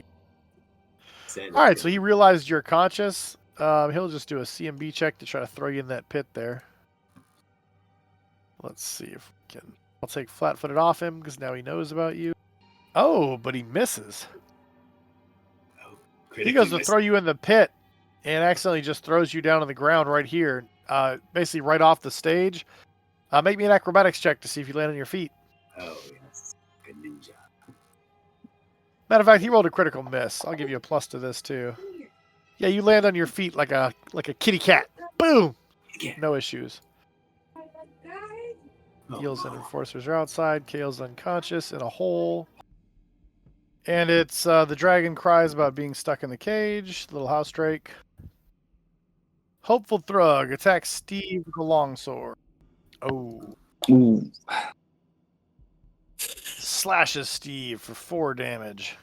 right, so he realized you're conscious. He'll just do a CMB check to try to throw you in that pit there. Let's see if we can... I'll take flat-footed off him, because now he knows about you. Oh, but he misses. He goes to throw you in the pit, and accidentally just throws you down on the ground right here. Basically right off the stage. Make me an acrobatics check to see if you land on your feet. Oh, yes. Good ninja. Matter of fact, he rolled a critical miss. I'll give you a plus to this, too. Yeah, you land on your feet like a kitty cat. Boom! No issues. Eels and Enforcers are outside. Kale's unconscious in a hole. And it's the dragon cries about being stuck in the cage. Little house drake. Hopeful Thrug attacks Steve with a longsword. Oh. Ooh. Slashes Steve for 4 damage.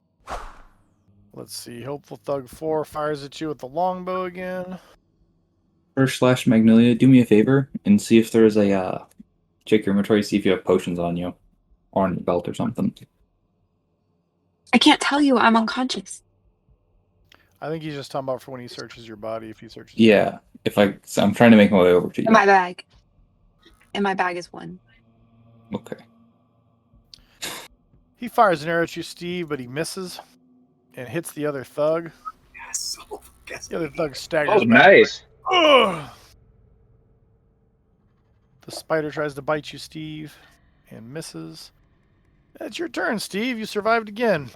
Let's see. Hopeful Thug 4 fires at you with the longbow again. First slash Magnolia, do me a favor and see if there's a check your inventory, see if you have potions on you or on your belt or something. I can't tell you. I'm unconscious. I think he's just talking about for when he searches your body. If he searches. Yeah, I'm trying to make my way over to you. In my bag. In my bag is 1. Okay. He fires an arrow at you, Steve, but he misses and hits the other thug. Yes. Oh, guess The other thug staggers Oh, back. nice. Ugh. The spider tries to bite you, Steve, and misses. It's your turn, Steve. You survived again.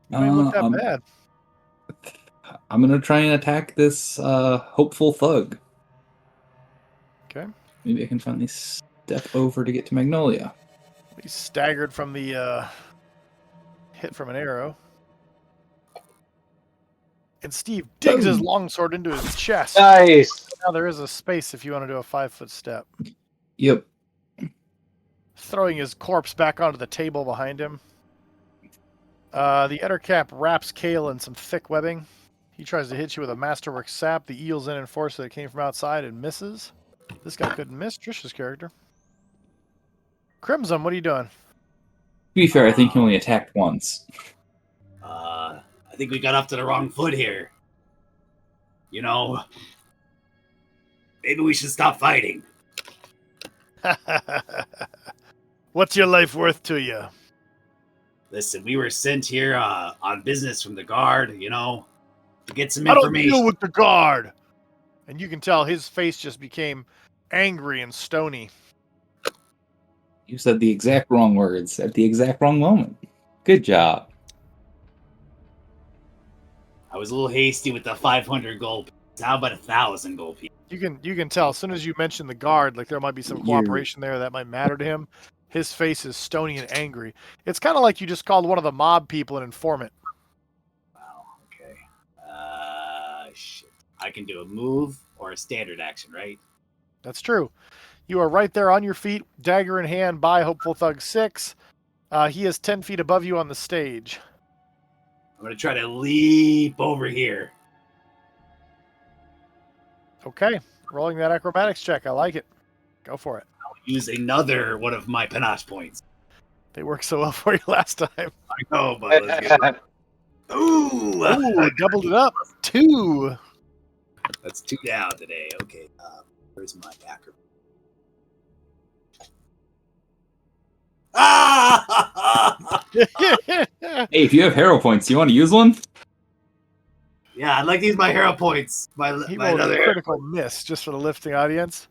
You don't even look that bad. I'm gonna try and attack this hopeful thug. Okay. Maybe I can finally step over to get to Magnolia. He's staggered from the hit from an arrow. And Steve digs his longsword into his chest. Nice. Now there is a space if you want to do a 5-foot step. Yep. Throwing his corpse back onto the table behind him. The Ettercap wraps Kale in some thick webbing. He tries to hit you with a Masterwork sap. The eels in and force that came from outside and misses. This guy couldn't miss. Trish's character. Crimson, what are you doing? To be fair, I think he only attacked once. I think we got off to the wrong foot here. You know, maybe we should stop fighting. What's your life worth to you? Listen, we were sent here on business from the guard, you know, to get some I don't information. deal with the guard. And you can tell his face just became angry and stony. You said the exact wrong words at the exact wrong moment. Good job. I was a little hasty with the 500 gold pieces. How about 1,000 gold pieces? You can tell as soon as you mention the guard, like there might be some cooperation there that might matter to him. His face is stony and angry. It's kind of like you just called one of the mob people an informant. Wow, okay. Shit. I can do a move or a standard action, right? That's true. You are right there on your feet, dagger in hand by Hopeful Thug 6. He is 10 feet above you on the stage. I'm going to try to leap over here. Okay, rolling that acrobatics check. I like it. Go for it. I'll use another one of my panache points. They worked so well for you last time. I know, but let's get it. Ooh, Ooh, doubled it up. 2. That's 2 down today. Okay, where's my acrobat? Ah! Hey, if you have hero points, you want to use one? Yeah, I'd like to use my hero points. He My rolled another a critical miss just for the lifting audience.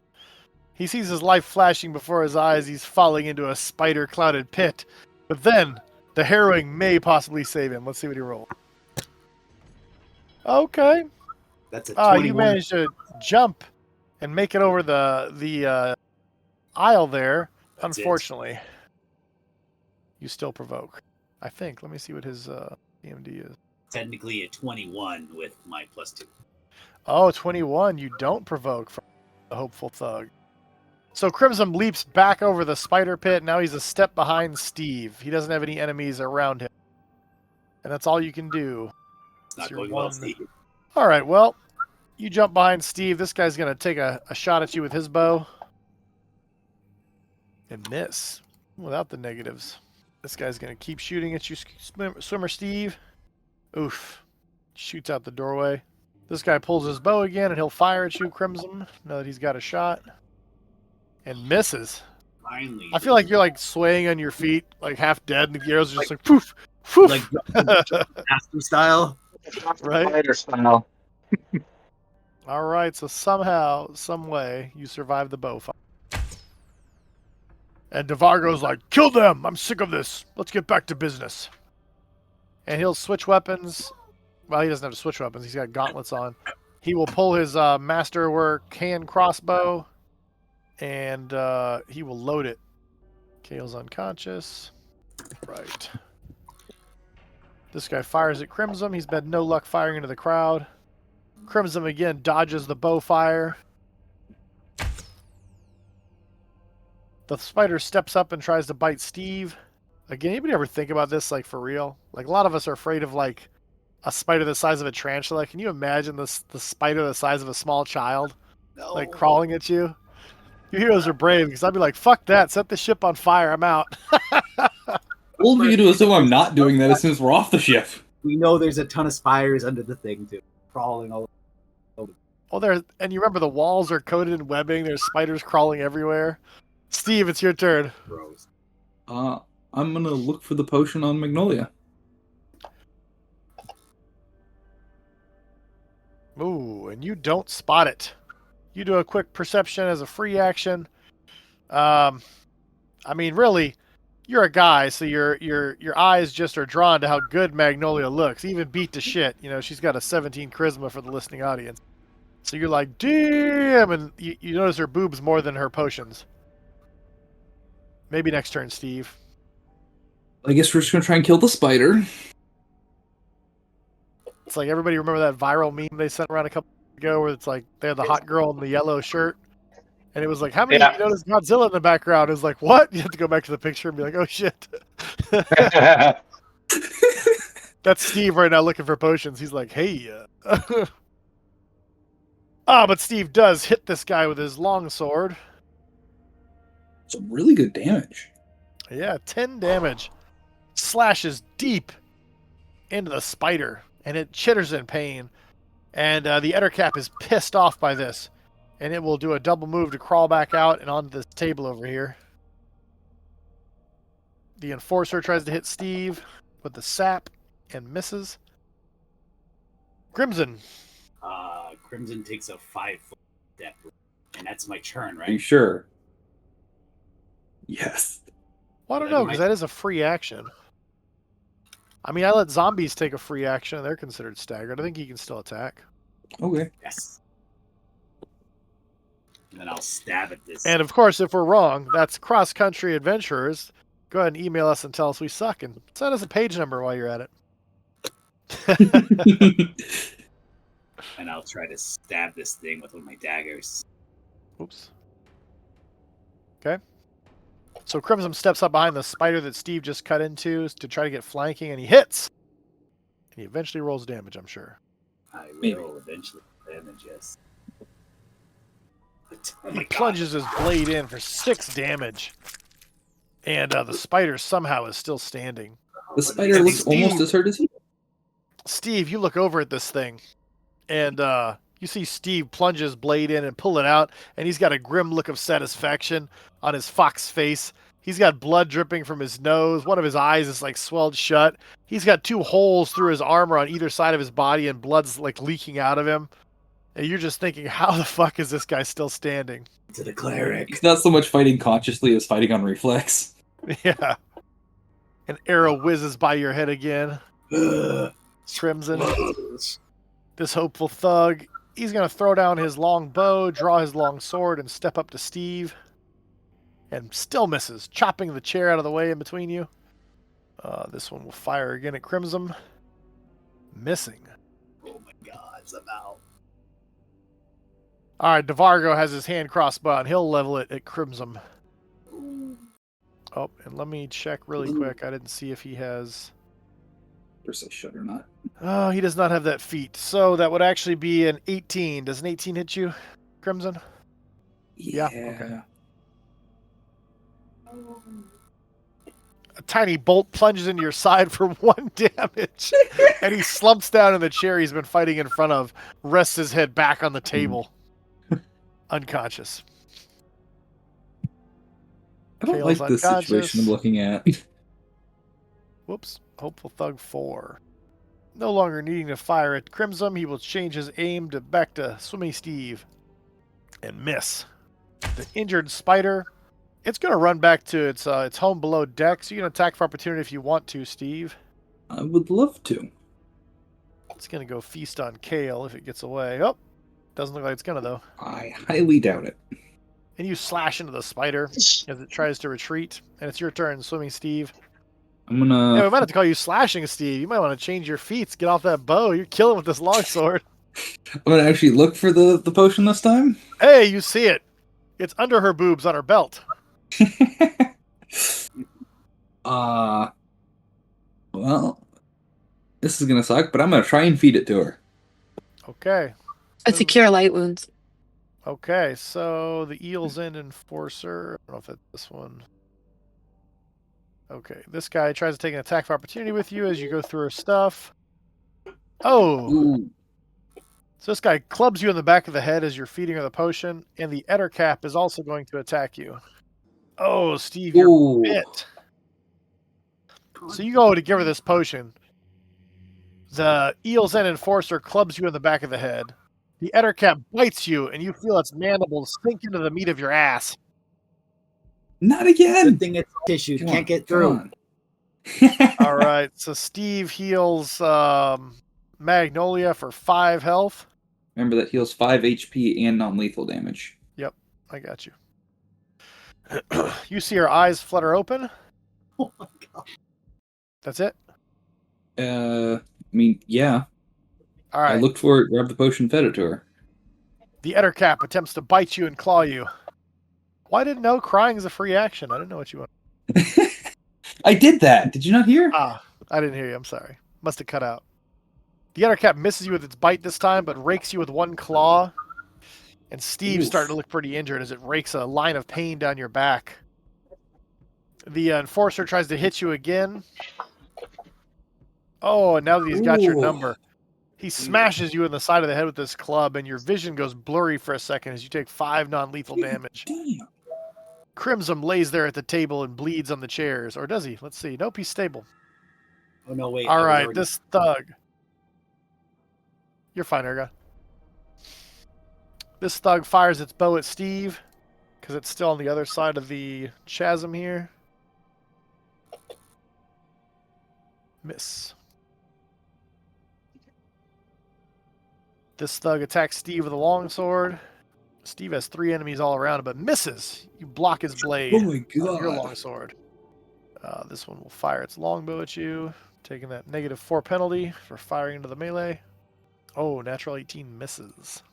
He sees his life flashing before his eyes. He's falling into a spider-clouded pit. But then, the harrowing may possibly save him. Let's see what he rolled. Okay. That's a 21. You managed to jump and make it over the aisle there. That's Unfortunately, you still provoke. I think. Let me see what his EMD is. Technically a 21 with my +2. Oh, 21. You don't provoke from the Hopeful Thug. So Crimson leaps back over the spider pit. Now he's a step behind Steve. He doesn't have any enemies around him. And that's all you can do. It's not your going well, one- Steve. All right, well, you jump behind Steve. This guy's going to take a shot at you with his bow. And miss without the negatives. This guy's going to keep shooting at you, Swimmer Steve. Oof. Shoots out the doorway. This guy pulls his bow again, and he'll fire at you, Crimson, now that he's got a shot. And misses. Finally. I feel like you're like swaying on your feet, like half dead, and the arrows are just like poof, poof. Like Master style. Right? Fighter style. All right, so somehow, some way, you survive the bow fight. And Devargo's like, kill them! I'm sick of this. Let's get back to business. And he'll switch weapons. Well, he doesn't have to switch weapons. He's got gauntlets on. He will pull his Masterwork hand crossbow, and he will load it. Kale's unconscious. Right. This guy fires at Crimson. He's had no luck firing into the crowd. Crimson again dodges the bow fire. The spider steps up and tries to bite Steve. Again, anybody ever think about this, like, for real? Like, a lot of us are afraid of, like, a spider the size of a tarantula. Can you imagine the spider the size of a small child, like, crawling at you? You heroes are brave, because I'd be like, fuck that, set the ship on fire, I'm out. Bold of you to assume I'm not doing that as soon as we're off the ship. We know there's a ton of spiders under the thing, too. Crawling all over. Well, and you remember the walls are coated in webbing, there's spiders crawling everywhere. Steve, it's your turn. Gross. I'm gonna look for the potion on Magnolia. Ooh, and you don't spot it. You do a quick perception as a free action. I mean, really, you're a guy, so your eyes just are drawn to how good Magnolia looks, even beat to shit. You know, she's got a 17 charisma for the listening audience. So you're like, damn, and you notice her boobs more than her potions. Maybe next turn, Steve. I guess we're just gonna try and kill the spider. It's like, everybody remember that viral meme they sent around a couple years ago where it's like they had the hot girl in the yellow shirt, and it was like, how many of you noticed Godzilla in the background? It was like, what? You have to go back to the picture and be like, oh shit. That's Steve right now looking for potions. He's like, hey. But Steve does hit this guy with his long sword. Some really good damage. Yeah, 10 damage. Slashes deep into the spider, and it chitters in pain. And the Ettercap is pissed off by this, and it will do a double move to crawl back out and onto this table over here. The Enforcer tries to hit Steve with the sap and misses. Crimson. Crimson takes a 5-foot step, and that's my turn, right? Are you sure? Yes. Well, I don't know, because that is a free action. I mean, I let zombies take a free action, and they're considered staggered. I think he can still attack. Okay. Yes. And then I'll stab at this. And, of course, if we're wrong, that's cross-country adventurers. Go ahead and email us and tell us we suck, and send us a page number while you're at it. And I'll try to stab this thing with one of my daggers. Oops. Okay. So Crimson steps up behind the spider that Steve just cut into to try to get flanking, and he hits. And he eventually rolls damage, I'm sure. I will eventually damage, yes. Oh He plunges his blade in for 6 damage. And the spider somehow is still standing. The spider looks almost as hurt as he. Steve, you look over at this thing, and you see Steve plunge his blade in and pull it out, and he's got a grim look of satisfaction on his fox face. He's got blood dripping from his nose. One of his eyes is like swelled shut. He's got 2 holes through his armor on either side of his body, and blood's like leaking out of him. And you're just thinking, how the fuck is this guy still standing? To the cleric. He's not so much fighting consciously as fighting on reflex. Yeah. An arrow whizzes by your head again. Crimson. This hopeful thug. He's going to throw down his long bow, draw his long sword, and step up to Steve. And still misses, chopping the chair out of the way in between you. This one will fire again at Crimson. Missing. Oh my god, I'm out. All right, DeVargo has his hand crossbow, and he'll level it at Crimson. Oh, and let me check really quick. I didn't see if he has... First I should or not. Oh, he does not have that feat. So that would actually be an 18. Does an 18 hit you, Crimson? Yeah, okay. A tiny bolt plunges into your side for 1 damage. And he slumps down in the chair he's been fighting in front of, rests his head back on the table. Unconscious. I don't Kale's like this unconscious. situation I'm looking at. Whoops. Hopeful Thug 4. No longer needing to fire at Crimson, he will change his aim back to Swimming Steve. And miss. The injured spider, it's going to run back to its home below deck, so you can attack for opportunity if you want to, Steve. I would love to. It's going to go feast on Kale if it gets away. Oh, doesn't look like it's going to, though. I highly doubt it. And you slash into the spider as it tries to retreat. And it's your turn, Swimming Steve. I'm gonna. Yeah, we might have to call you Slashing Steve. You might want to change your feats. Get off that bow. You're killing with this longsword. I'm gonna actually look for the potion this time. Hey, you see it. It's under her boobs on her belt. Well, this is gonna suck, but I'm gonna try and feed it to her. Okay. It's a cure light wounds. Okay, so the Eel's End Enforcer. I don't know if it's this one. Okay, this guy tries to take an attack of opportunity with you as you go through her stuff. Oh! Ooh. So this guy clubs you in the back of the head as you're feeding her the potion, and the Ettercap is also going to attack you. Oh, Steve, you're Ooh. bit. So you go to give her this potion. The Eel's End Enforcer clubs you in the back of the head. The Ettercap bites you, and you feel its mandibles sink into the meat of your ass. Not again. Good thing it's tissue. Come Can't on, get come through. on. All right, so Steve heals Magnolia for 5 health. Remember that heals 5 HP and non-lethal damage. Yep, I got you. You see her eyes flutter open. Oh my god. That's it? I mean, yeah. All right. I looked for it, grabbed the potion, fed it to her. The Ettercap attempts to bite you and claw you. Well, I didn't know crying is a free action. I didn't know what you want. I did that. Did you not hear? Ah, I didn't hear you. I'm sorry. Must have cut out. The Ettercap misses you with its bite this time, but rakes you with one claw. And Steve's Oof. starting to look pretty injured as it rakes a line of pain down your back. The Enforcer tries to hit you again. Oh, and now that he's got your Ooh. number, he smashes you in the side of the head with this club, and your vision goes blurry for a second as you take 5 non-lethal damage. Damn. Crimson lays there at the table and bleeds on the chairs. Or does he? Let's see. Nope, he's stable. Oh no, wait. All right, this thug. You're fine, Erga. This thug fires its bow at Steve because it's still on the other side of the chasm here. Miss. This thug attacks Steve with a longsword. Steve has 3 enemies all around him, but misses. You block his blade. Oh my of your god. longsword. This one will fire its longbow at you, taking that -4 penalty for firing into the melee. Oh, natural 18 misses.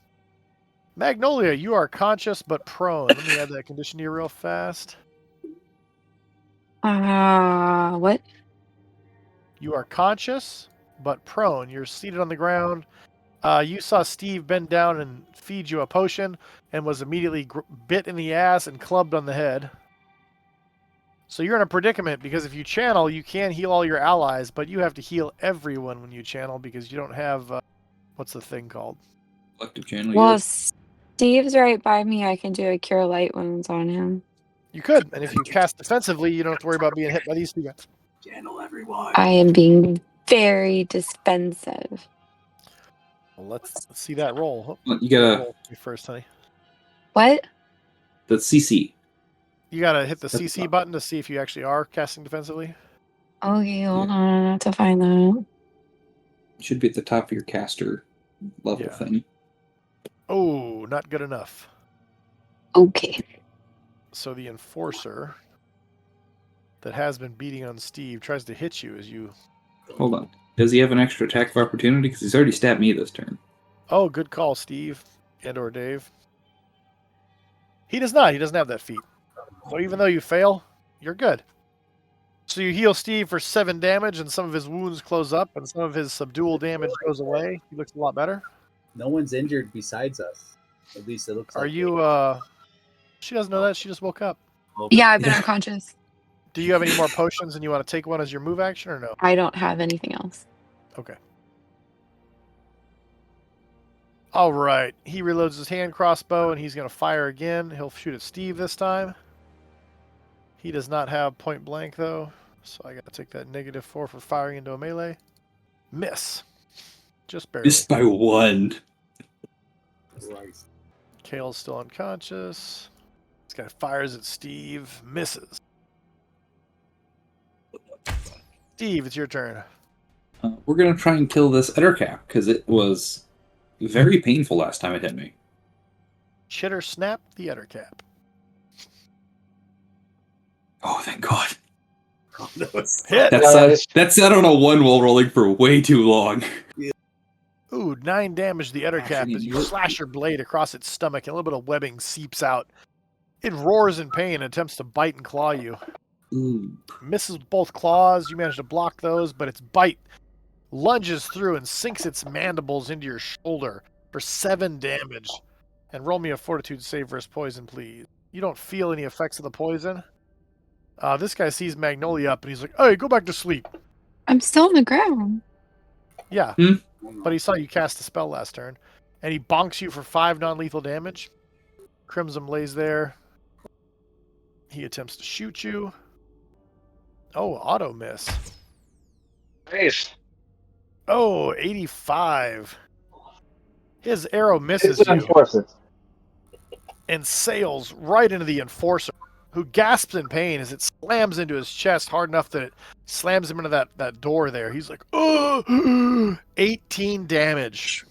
Magnolia, you are conscious but prone. Let me add that condition to you real fast. What? You are conscious but prone. You're seated on the ground. You saw Steve bend down and feed you a potion and was immediately bit in the ass and clubbed on the head. So you're in a predicament because if you channel, you can heal all your allies, but you have to heal everyone when you channel because you don't have, what's the thing called? Collective channel. Well, Steve's right by me. I can do a cure light wounds on him. You could, and if you cast defensively, you don't have to worry about being hit by these 2 guys. Channel everyone. I am being very defensive. Well, let's see that roll. You gotta. Roll first, honey. What? The CC. You gotta hit the That's CC fine. button to see if you actually are casting defensively. Okay, hold on. I have to find that. It should be at the top of your caster level Yeah. thing. Oh, not good enough. Okay. So the Enforcer that has been beating on Steve tries to hit you as you... Hold on. Does he have an extra attack of opportunity? Because he's already stabbed me this turn. Oh, good call, Steve and or Dave. He does not. He doesn't have that feat. So even though you fail, you're good. So you heal Steve for 7 damage, and some of his wounds close up, and some of his subdual damage goes away. He looks a lot better. No one's injured besides us. At least it looks Are like you, She doesn't know that. She just woke up. Yeah, I've been unconscious. Do you have any more potions and you want to take one as your move action or no? I don't have anything else. Okay. All right. He reloads his hand crossbow and he's going to fire again. He'll shoot at Steve this time. He does not have point blank though, so I got to take that -4 for firing into a melee. Miss. Just barely. Just by 1. Christ. Kale's still unconscious. This guy fires at Steve. Misses. Steve, it's your turn. We're gonna try and kill this Ettercap because it was very painful last time it hit me. Chitter snap the Ettercap. Oh, thank God. those. Hit. That set on a 1 while rolling for way too long. Ooh, 9 damage to the Ettercap Actually, as you you- slash your blade across its stomach and a little bit of webbing seeps out. It roars in pain and attempts to bite and claw you. Ooh. Misses with both claws. You manage to block those, but its bite lunges through and sinks its mandibles into your shoulder for 7 damage. And roll me a fortitude save versus poison, please. You don't feel any effects of the poison. This guy sees Magnolia up and he's like, hey, go back to sleep. I'm still on the ground. Yeah, but he saw you cast the spell last turn. And he bonks you for 5 non-lethal damage. Crimson lays there. He attempts to shoot you. Oh, auto miss. Nice. Oh, 85. His arrow misses It's you unfortunate. and sails right into the Enforcer, who gasps in pain as it slams into his chest hard enough that it slams him into that door there. He's like, oh, 18 damage.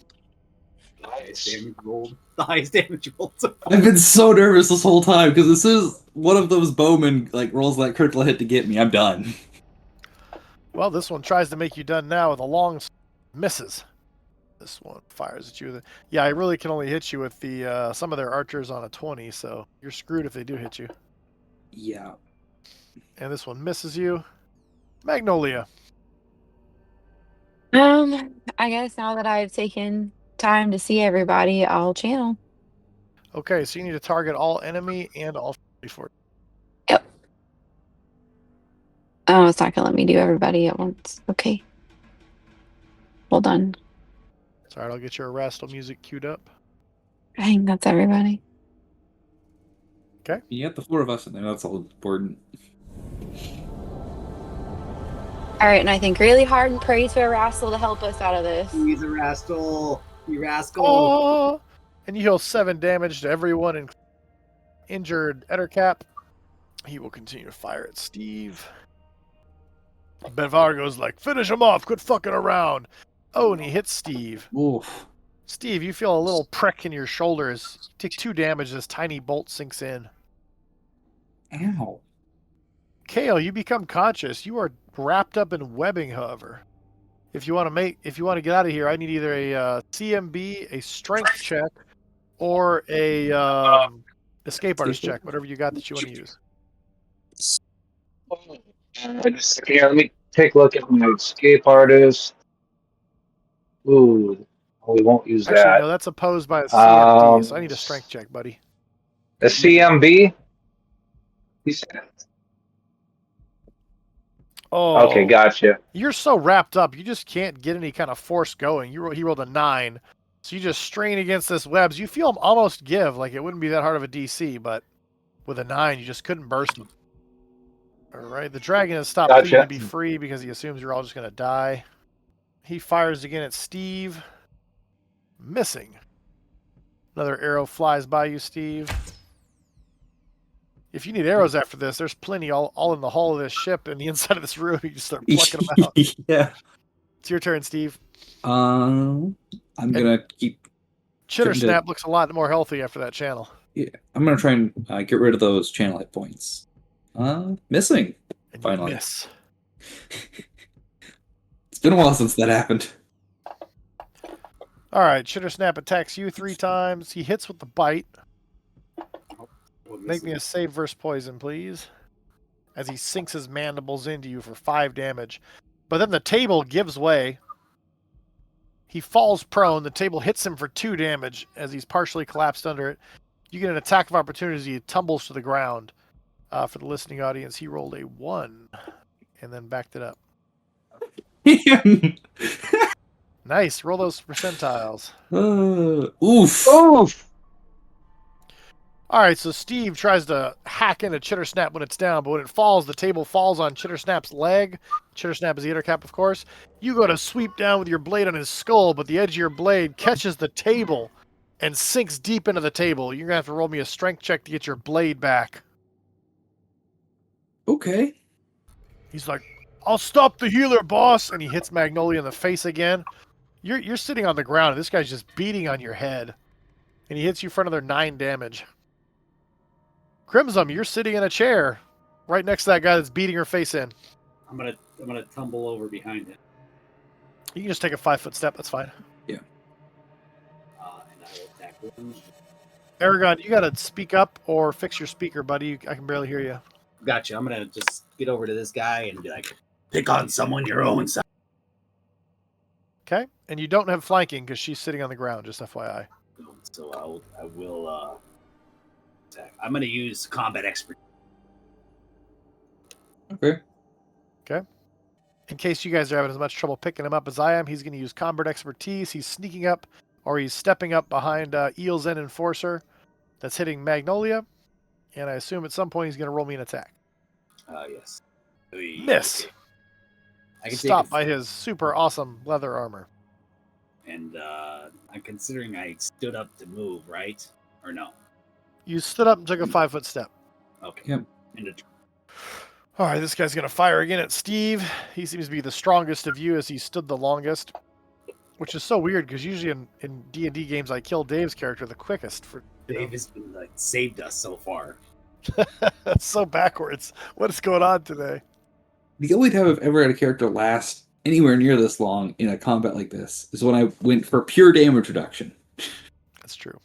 Nice. Damage rolled. The highest damage rolled. So far. I've been so nervous this whole time because this is one of those bowmen like rolls that critical hit to get me. I'm done. Well, this one tries to make you done now with a long misses. This one fires at you. Yeah, I really can only hit you with the some of their archers on a 20, so you're screwed if they do hit you. Yeah. And this one misses you. Magnolia. I guess now that I've taken time to see everybody, I'll channel. Okay, so you need to target all enemy and all before. Yep. Oh, it's not gonna let me do everybody at once. Okay. Hold on. Sorry, I'll get your arrestal music queued up. I think that's everybody. You got the 4 of us in there. That's all important. All right, and I think really hard and pray to a rascal to help us out of this. He's a rascal. You rascal. Oh! And you heal 7 damage to everyone in injured Ettercap. He will continue to fire at Steve. Benvar goes like, finish him off, quit fucking around. Oh, and he hits Steve. Oof. Steve, you feel a little prick in your shoulders. You take 2 damage as this tiny bolt sinks in. Ow. Kale, you become conscious. You are wrapped up in webbing, however. If you want to get out of here, I need either a CMB, a strength check, or a escape artist check, whatever you got that you want to use. Here, let me take a look at my escape artist. Ooh, we won't use Actually, that. no, that's opposed by a CMD, so I need a strength check, buddy. A CMB? He said. Oh, Okay, gotcha. You're so wrapped up, you just can't get any kind of force going. He rolled a 9, so you just strain against this webs. You feel him almost give, like it wouldn't be that hard of a DC, but with a 9, you just couldn't burst him. All right, the dragon has stopped Gotcha. pleading to be free because he assumes you're all just going to die. He fires again at Steve. Missing. Another arrow flies by you, Steve. If you need arrows after this, there's plenty all in the hull of this ship and the inside of this room. You just start plucking them out. Yeah. It's your turn, Steve. I'm gonna keep. Chitter Couldn't Snap looks a lot more healthy after that channel. Yeah, I'm gonna try and get rid of those channel hit points. Missing. And Finally. you miss. It's been a while since that happened. All right, Chitter Snap attacks you 3 times. He hits with the bite. Make me a save versus poison, please. As he sinks his mandibles into you for 5 damage. But then the table gives way. He falls prone. The table hits him for 2 damage as he's partially collapsed under it. You get an attack of opportunity as he tumbles to the ground. For the listening audience, he rolled a 1 and then backed it up. Nice. Roll those percentiles. Oof. Oof. All right, so Steve tries to hack into Chitter Snap when it's down, but when it falls, the table falls on Chitter Snap's leg. Chitter Snap is the Ettercap, of course. You go to sweep down with your blade on his skull, but the edge of your blade catches the table and sinks deep into the table. You're going to have to roll me a strength check to get your blade back. Okay. He's like, I'll stop the healer, boss, and he hits Magnolia in the face again. You're sitting on the ground, and this guy's just beating on your head. And he hits you for another 9 damage. Crimson, you're sitting in a chair right next to that guy that's beating her face in. I'm gonna tumble over behind him. You can just take a 5-foot step. That's fine. And I will attack him. Aragon, you got to speak up or fix your speaker, buddy. I can barely hear you. Gotcha. I'm gonna just get over to this guy and be like, pick on someone your own size. Okay. And you don't have flanking because she's sitting on the ground, just FYI. So I will attack. I'm gonna use combat expert. Okay. In case you guys are having as much trouble picking him up as I am, he's going to use combat expertise. He's sneaking up, or he's stepping up behind Eel's End Enforcer that's hitting Magnolia. And I assume at some point he's going to roll me an attack. Yes. Miss. Okay. I can Stopped take by his super awesome leather armor. And I'm considering I stood up to move, right? Or no? You stood up and took a 5-foot step. Okay. Yep. All right, this guy's going to fire again at Steve. He seems to be the strongest of you as he stood the longest, which is so weird because usually in D&D games I kill Dave's character the quickest. Dave has been saved us so far. That's so backwards. What is going on today? The only time I've ever had a character last anywhere near this long in a combat like this is when I went for pure damage reduction. That's true.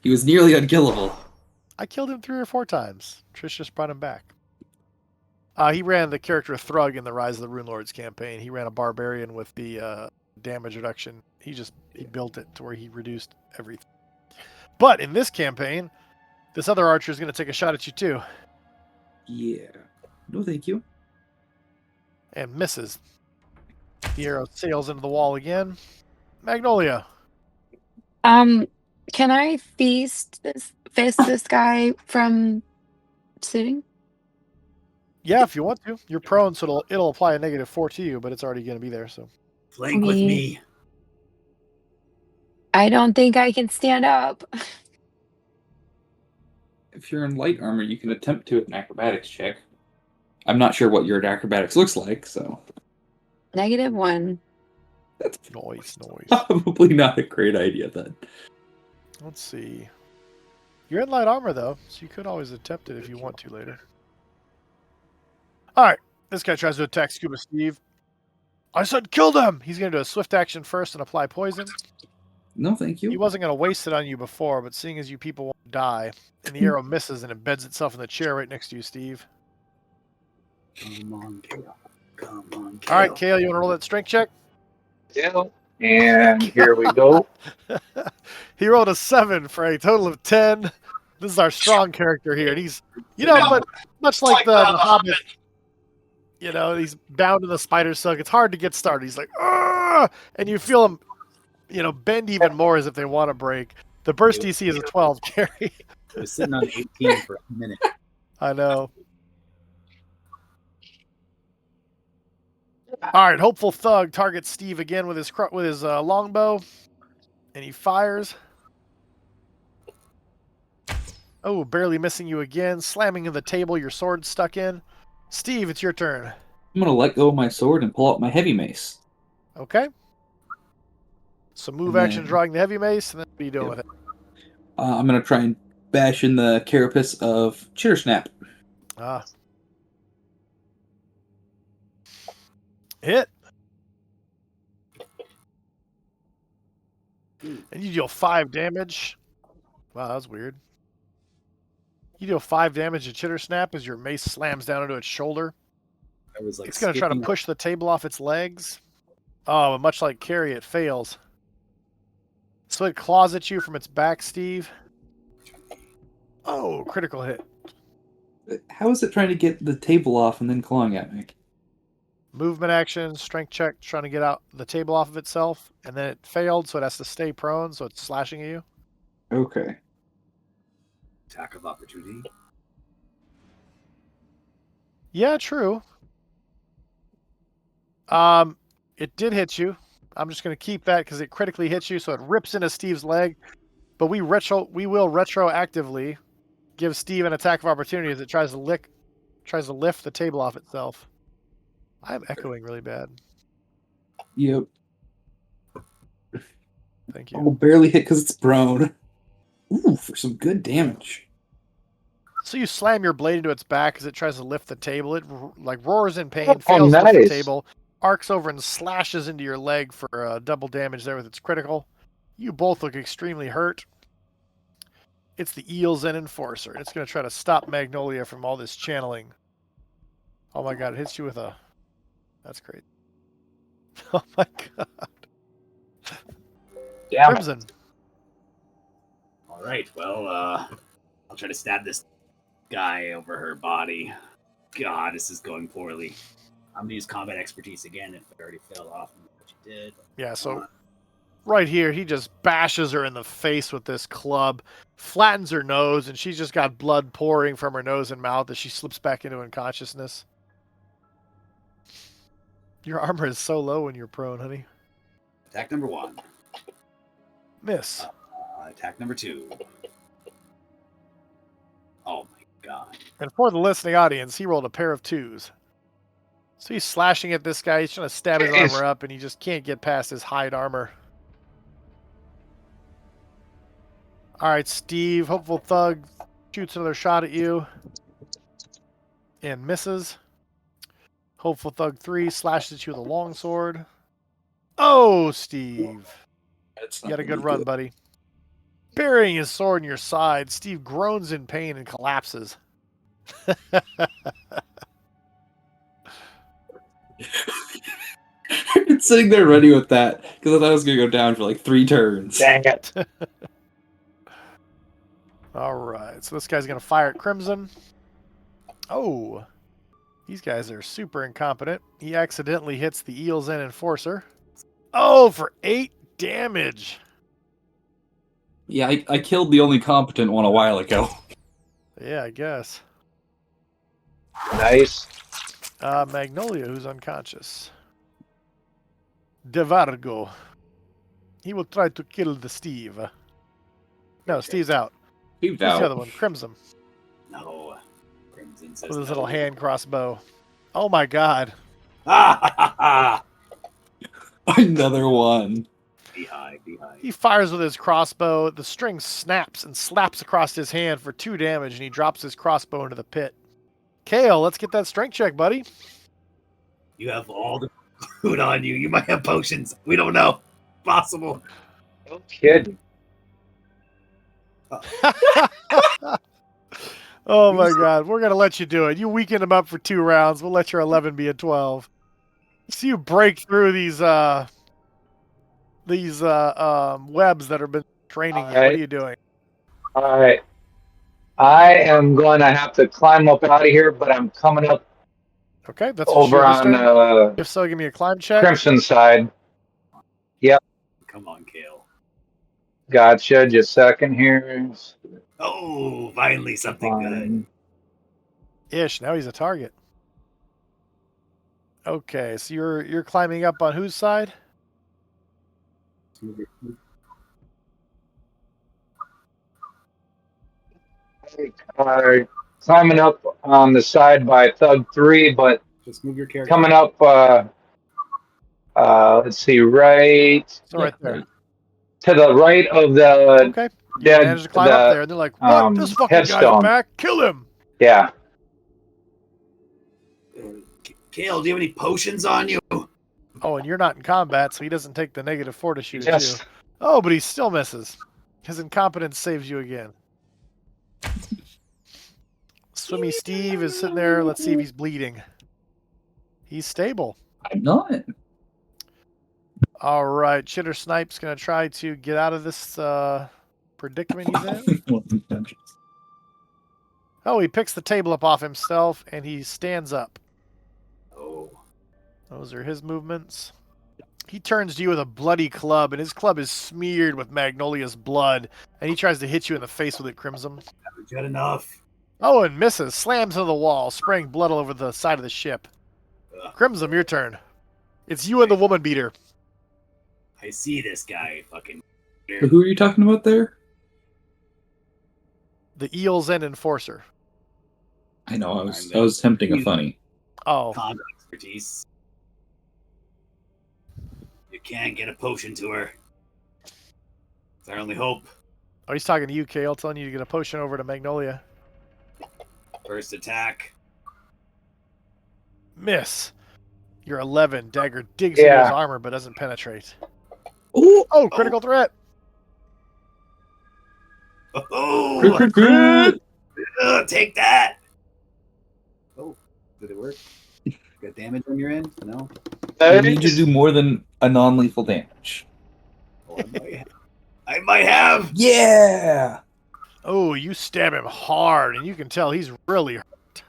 He was nearly unkillable. I killed him 3 or 4 times. Trish just brought him back. He ran the character Thrug in the Rise of the Rune Lords campaign. He ran a barbarian with the damage reduction. He built it to where he reduced everything. But in this campaign, this other archer is going to take a shot at you too. Yeah. No, thank you. And misses. The arrow sails into the wall again. Magnolia. Can I fist this guy from sitting? Yeah, if you want to. You're prone, so it'll apply a -4 to you, but it's already going to be there. So Flank with me. I don't think I can stand up. If you're in light armor, you can attempt to an acrobatics check. I'm not sure what your acrobatics looks like, so -1. That's noise. probably not a great idea then. Let's see. You're in light armor though, so you could always attempt it if you want to later. All right, this guy tries to attack Scuba Steve. I said kill them! He's going to do a swift action first and apply poison. No, thank you. He wasn't going to waste it on you before, but seeing as you people won't die, and the arrow misses and embeds itself in the chair right next to you, Steve. Come on, Kale. Come on, Kale. All right, Kale, you want to roll that strength check? Yeah. And here we go. He rolled a 7 for a total of 10. This is our strong character here, and he's, but much like the Hobbit, he's bound in the spider silk. It's hard to get started. He's like, "Argh!" And you feel him, bend even more as if they want to break. The burst DC is a 12, Carrie. I was sitting on 18 for a minute. I know. All right, Hopeful Thug targets Steve again with his longbow, and he fires. Oh, barely missing you again, slamming in the table, your sword stuck in. Steve, it's your turn. I'm going to let go of my sword and pull out my heavy mace. Okay. So move And action, then- drawing the heavy mace, and then what are you doing with it? I'm going to try and bash in the carapace of Chittersnap. Hit. And you deal 5 damage. Wow, that was weird. You deal 5 damage to Chittersnap as your mace slams down into its shoulder. I was It's going to try to push the table off its legs. Oh, but much like Carrie, it fails. So it claws at you from its back, Steve. Oh, critical hit. How is it trying to get the table off and then clawing at me? Movement action, strength check, trying to get out the table off of itself. And then it failed, so it has to stay prone, so it's slashing at you. Okay. Attack of opportunity. Yeah, true. It did hit you. I'm just going to keep that because it critically hits you, so it rips into Steve's leg. But we will retroactively give Steve an attack of opportunity as it tries to lift the table off itself. I'm echoing really bad. Yep. Thank Oh, you. barely hit because it's prone. Ooh, for some good damage. So you slam your blade into its back as it tries to lift the table. It like roars in pain, Oh, fails to lift the nice. table, arcs over and slashes into your leg for double damage there with its critical. You both look extremely hurt. It's the Eel's End Enforcer. It's going to try to stop Magnolia from all this channeling. Oh my god, it hits you with a... That's great. Oh my god. Damn. Crimson. All right. Well, I'll try to stab this guy over her body. God, this is going poorly. I'm gonna use combat expertise again if I already failed off on what you did. Yeah, so right here, he just bashes her in the face with this club, flattens her nose, and she's just got blood pouring from her nose and mouth as she slips back into unconsciousness. Your armor is so low when you're prone, honey. Attack number 1. Miss. Attack number 2. Oh my god. And for the listening audience, he rolled a pair of 2s. So he's slashing at this guy. He's trying to stab his armor up, and he just can't get past his hide armor. All right, Steve. Hopeful Thug shoots another shot at you and misses. Hopeful Thug 3 slashes at you with a longsword. Oh, Steve. You had a good run, buddy. Burying his sword in your side, Steve groans in pain and collapses. It's sitting there ready with that because I thought I was going to go down for like 3 turns. Dang it. All right, so this guy's going to fire at Crimson. Oh, these guys are super incompetent. He accidentally hits the Eel's End Enforcer. Oh, for 8 damage. Yeah, I killed the only competent one a while ago. Yeah, I guess. Nice. Magnolia, who's unconscious. Devargo. He will try to kill the Steve. No, Steve's out. Steve's Who's the out. other one? Crimson. No. Crimson says With his no. little hand crossbow. Oh my god. Ah, ha, ha, ha. Another one. Be high, be high. He fires with his crossbow. The string snaps and slaps across his hand for 2 damage, and he drops his crossbow into the pit. Kale, let's get that strength check, buddy. You have all the food on you. You might have potions. We don't know. Possible. No kidding. Oh my god, we're going to let you do it. You weaken him up for 2 rounds. We'll let your 11 be a 12. So you break through these webs that have been training you. What are you doing? All right. I am going to have to climb up out of here, but I'm coming up Okay, that's over on if so, give me a climb check. Crimson side. Come on, Kale. Gotcha. Just a second here. Oh, finally something good. Ish, now he's a target. Okay, so you're climbing up on whose side? Climbing up on the side by Thug 3, but Just move your character. coming up, let's see, right So right there. to the right of the Okay. You dead, managed to climb up there, and they're like, "What? This fucking guy's headstone. back! Kill him!" Yeah. Kale, do you have any potions on you? Oh, and you're not in combat, so he doesn't take the -4 to shoot at Yes. you. Oh, but he still misses. His incompetence saves you again. Swimmy Steve is sitting there. Let's see if he's bleeding. He's stable. I'm not. All right, Chitter Snipe's going to try to get out of this predicament he's in. Oh, he picks the table up off himself, and he stands up. Oh. Those are his movements. He turns to you with a bloody club, and his club is smeared with Magnolia's blood, and he tries to hit you in the face with it, Crimson. Haven't you had enough? Oh, and misses. Slams into the wall, spraying blood all over the side of the ship. Ugh. Crimson, your turn. It's you and the woman beater. I see this guy fucking. Who are you talking about there? The Eel's End Enforcer. I know, I was attempting a funny. Oh, Combat expertise. You can't get a potion to her. It's our only hope. he's talking to you, Kale, telling you to get a potion over to Magnolia. First attack. Miss. Your 11 dagger digs into his armor but doesn't penetrate. Ooh! Oh, critical threat. Oh, Crit. take that. Oh, did it work? Got damage on your end? No. I need you to do more than a non-lethal damage. Oh, I might have. Yeah. Oh, you stab him hard, and you can tell he's really hurt.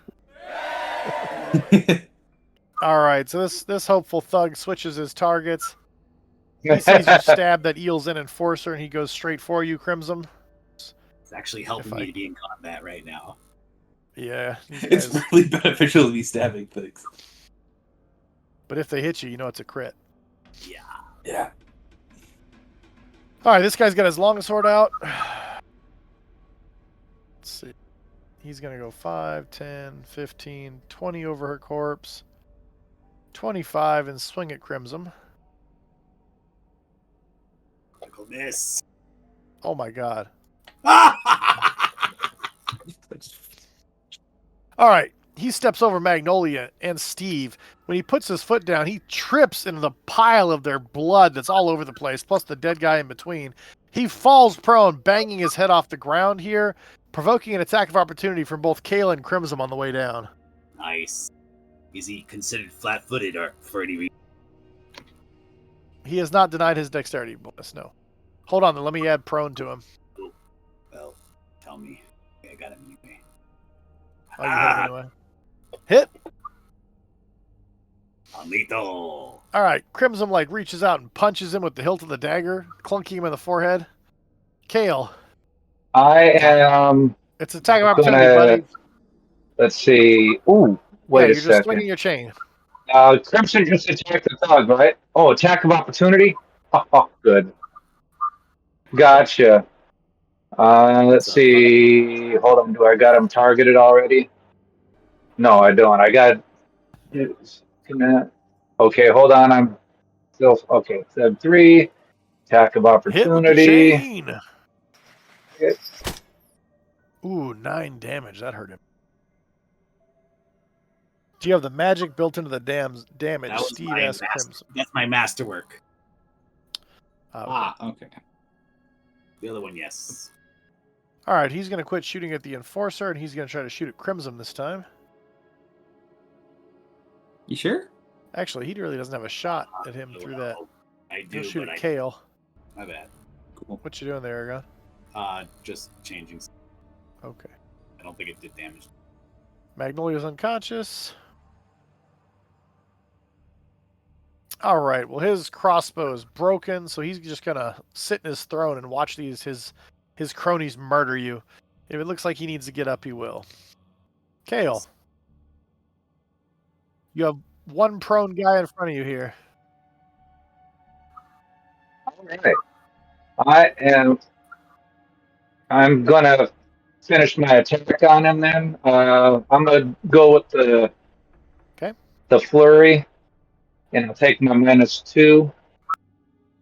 All right, so this hopeful thug switches his targets. He sees you stab that Eels in Enforcer, and he goes straight for you, Crimson. It's actually helping me to be in combat right now. Yeah. It's really beneficial to be stabbing things. But if they hit you, you know it's a crit. Yeah. Yeah. All right, this guy's got his longsword out. Let's see. He's going to go 5, 10, 15, 20 over her corpse. 25 and swing at Crimson. Critical miss. Oh my god. All right. He steps over Magnolia and Steve. When he puts his foot down, he trips into the pile of their blood that's all over the place, plus the dead guy in between. He falls prone, banging his head off the ground here, provoking an attack of opportunity from both Kale and Crimson on the way down. Nice. Is he considered flat-footed or for any reason? He has not denied his dexterity bonus, no. Hold on, let me add prone to him. Well, tell me. I got him anyway. Oh, you hit him anyway. Hit! Lethal. All right, Crimson reaches out and punches him with the hilt of the dagger, clunking him in the forehead. Kale. I am. It's attack of opportunity, buddy. Let's see. Ooh, wait a you're just second. swinging your chain. Crimson just attacked the thug, right? Oh, attack of opportunity? Oh, good. Gotcha. Let's see. Hold on. Do I got him targeted already? No, I don't. I got. Okay, hold on. I'm still. Okay, so 3. Attack of opportunity. Hit with the chain. Hit. Ooh, 9 damage. That hurt him. Do you have the magic built into the damage? Steve asks Crimson. That's my masterwork. Okay. The other one, yes. All right, he's going to quit shooting at the Enforcer, and he's going to try to shoot at Crimson this time. You sure? Actually, he really doesn't have a shot at him through that. I do, He'll shoot but at Kale. My bad. Cool. What you doing there, Aragon? Just changing. Okay. I don't think it did damage. Magnolia's unconscious. All right. Well, his crossbow is broken, so he's just gonna sit in his throne and watch his cronies murder you. If it looks like he needs to get up, he will. Kale, you have one prone guy in front of you here. All right. I'm gonna finish my attack on him. Then I'm gonna go with the flurry. And I'll take my -2.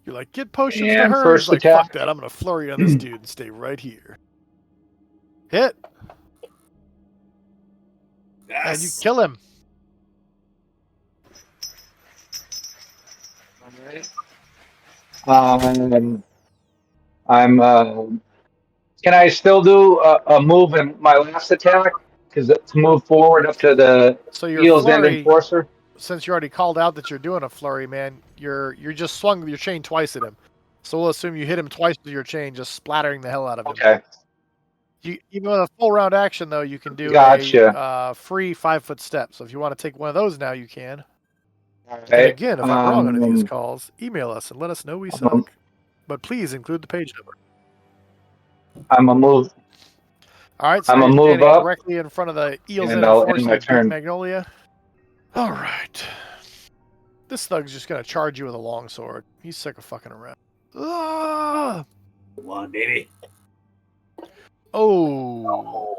You're like, get potions and to her. First He's like, attack. fuck that. I'm going to flurry on this dude and stay right here. Hit. Yes. And you kill him. All right. Can I still do a move in my last attack? Because to move forward up to the Eels and Enforcer. Since you already called out that you're doing a flurry, man, you're just swung your chain twice at him. So we'll assume you hit him twice with your chain, just splattering the hell out of him. Okay. Even with a full round action, though, you can do a free 5-foot step. So if you want to take one of those now, you can. Right. And again, if I'm wrong on any of these calls, email us and let us know we suck. But please include the page number. I'm going to move. All right, so I'm going to move up. directly in front of the Eels and I'll end my turn. Magnolia. All right. This thug's just going to charge you with a longsword. He's sick of fucking around. Ah! Come on, baby. Oh.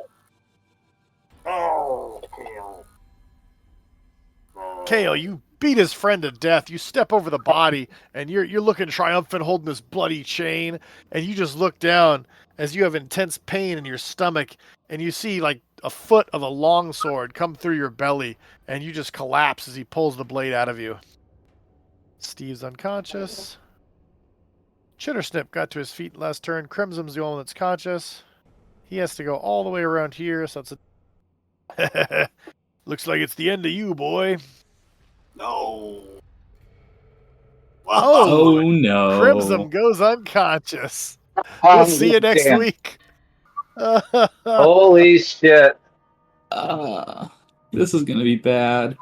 Kale, you beat his friend to death. You step over the body, and you're looking triumphant holding this bloody chain, and you just look down as you have intense pain in your stomach, and you see, a foot of a long sword come through your belly, and you just collapse as he pulls the blade out of you. Steve's unconscious. Chittersnip got to his feet last turn. Crimson's the only one that's conscious. He has to go all the way around here, so that's a... Looks like it's the end of you, boy. No. Oh no. Crimson goes unconscious. We'll see you next Damn. week. Holy shit. This is gonna be bad.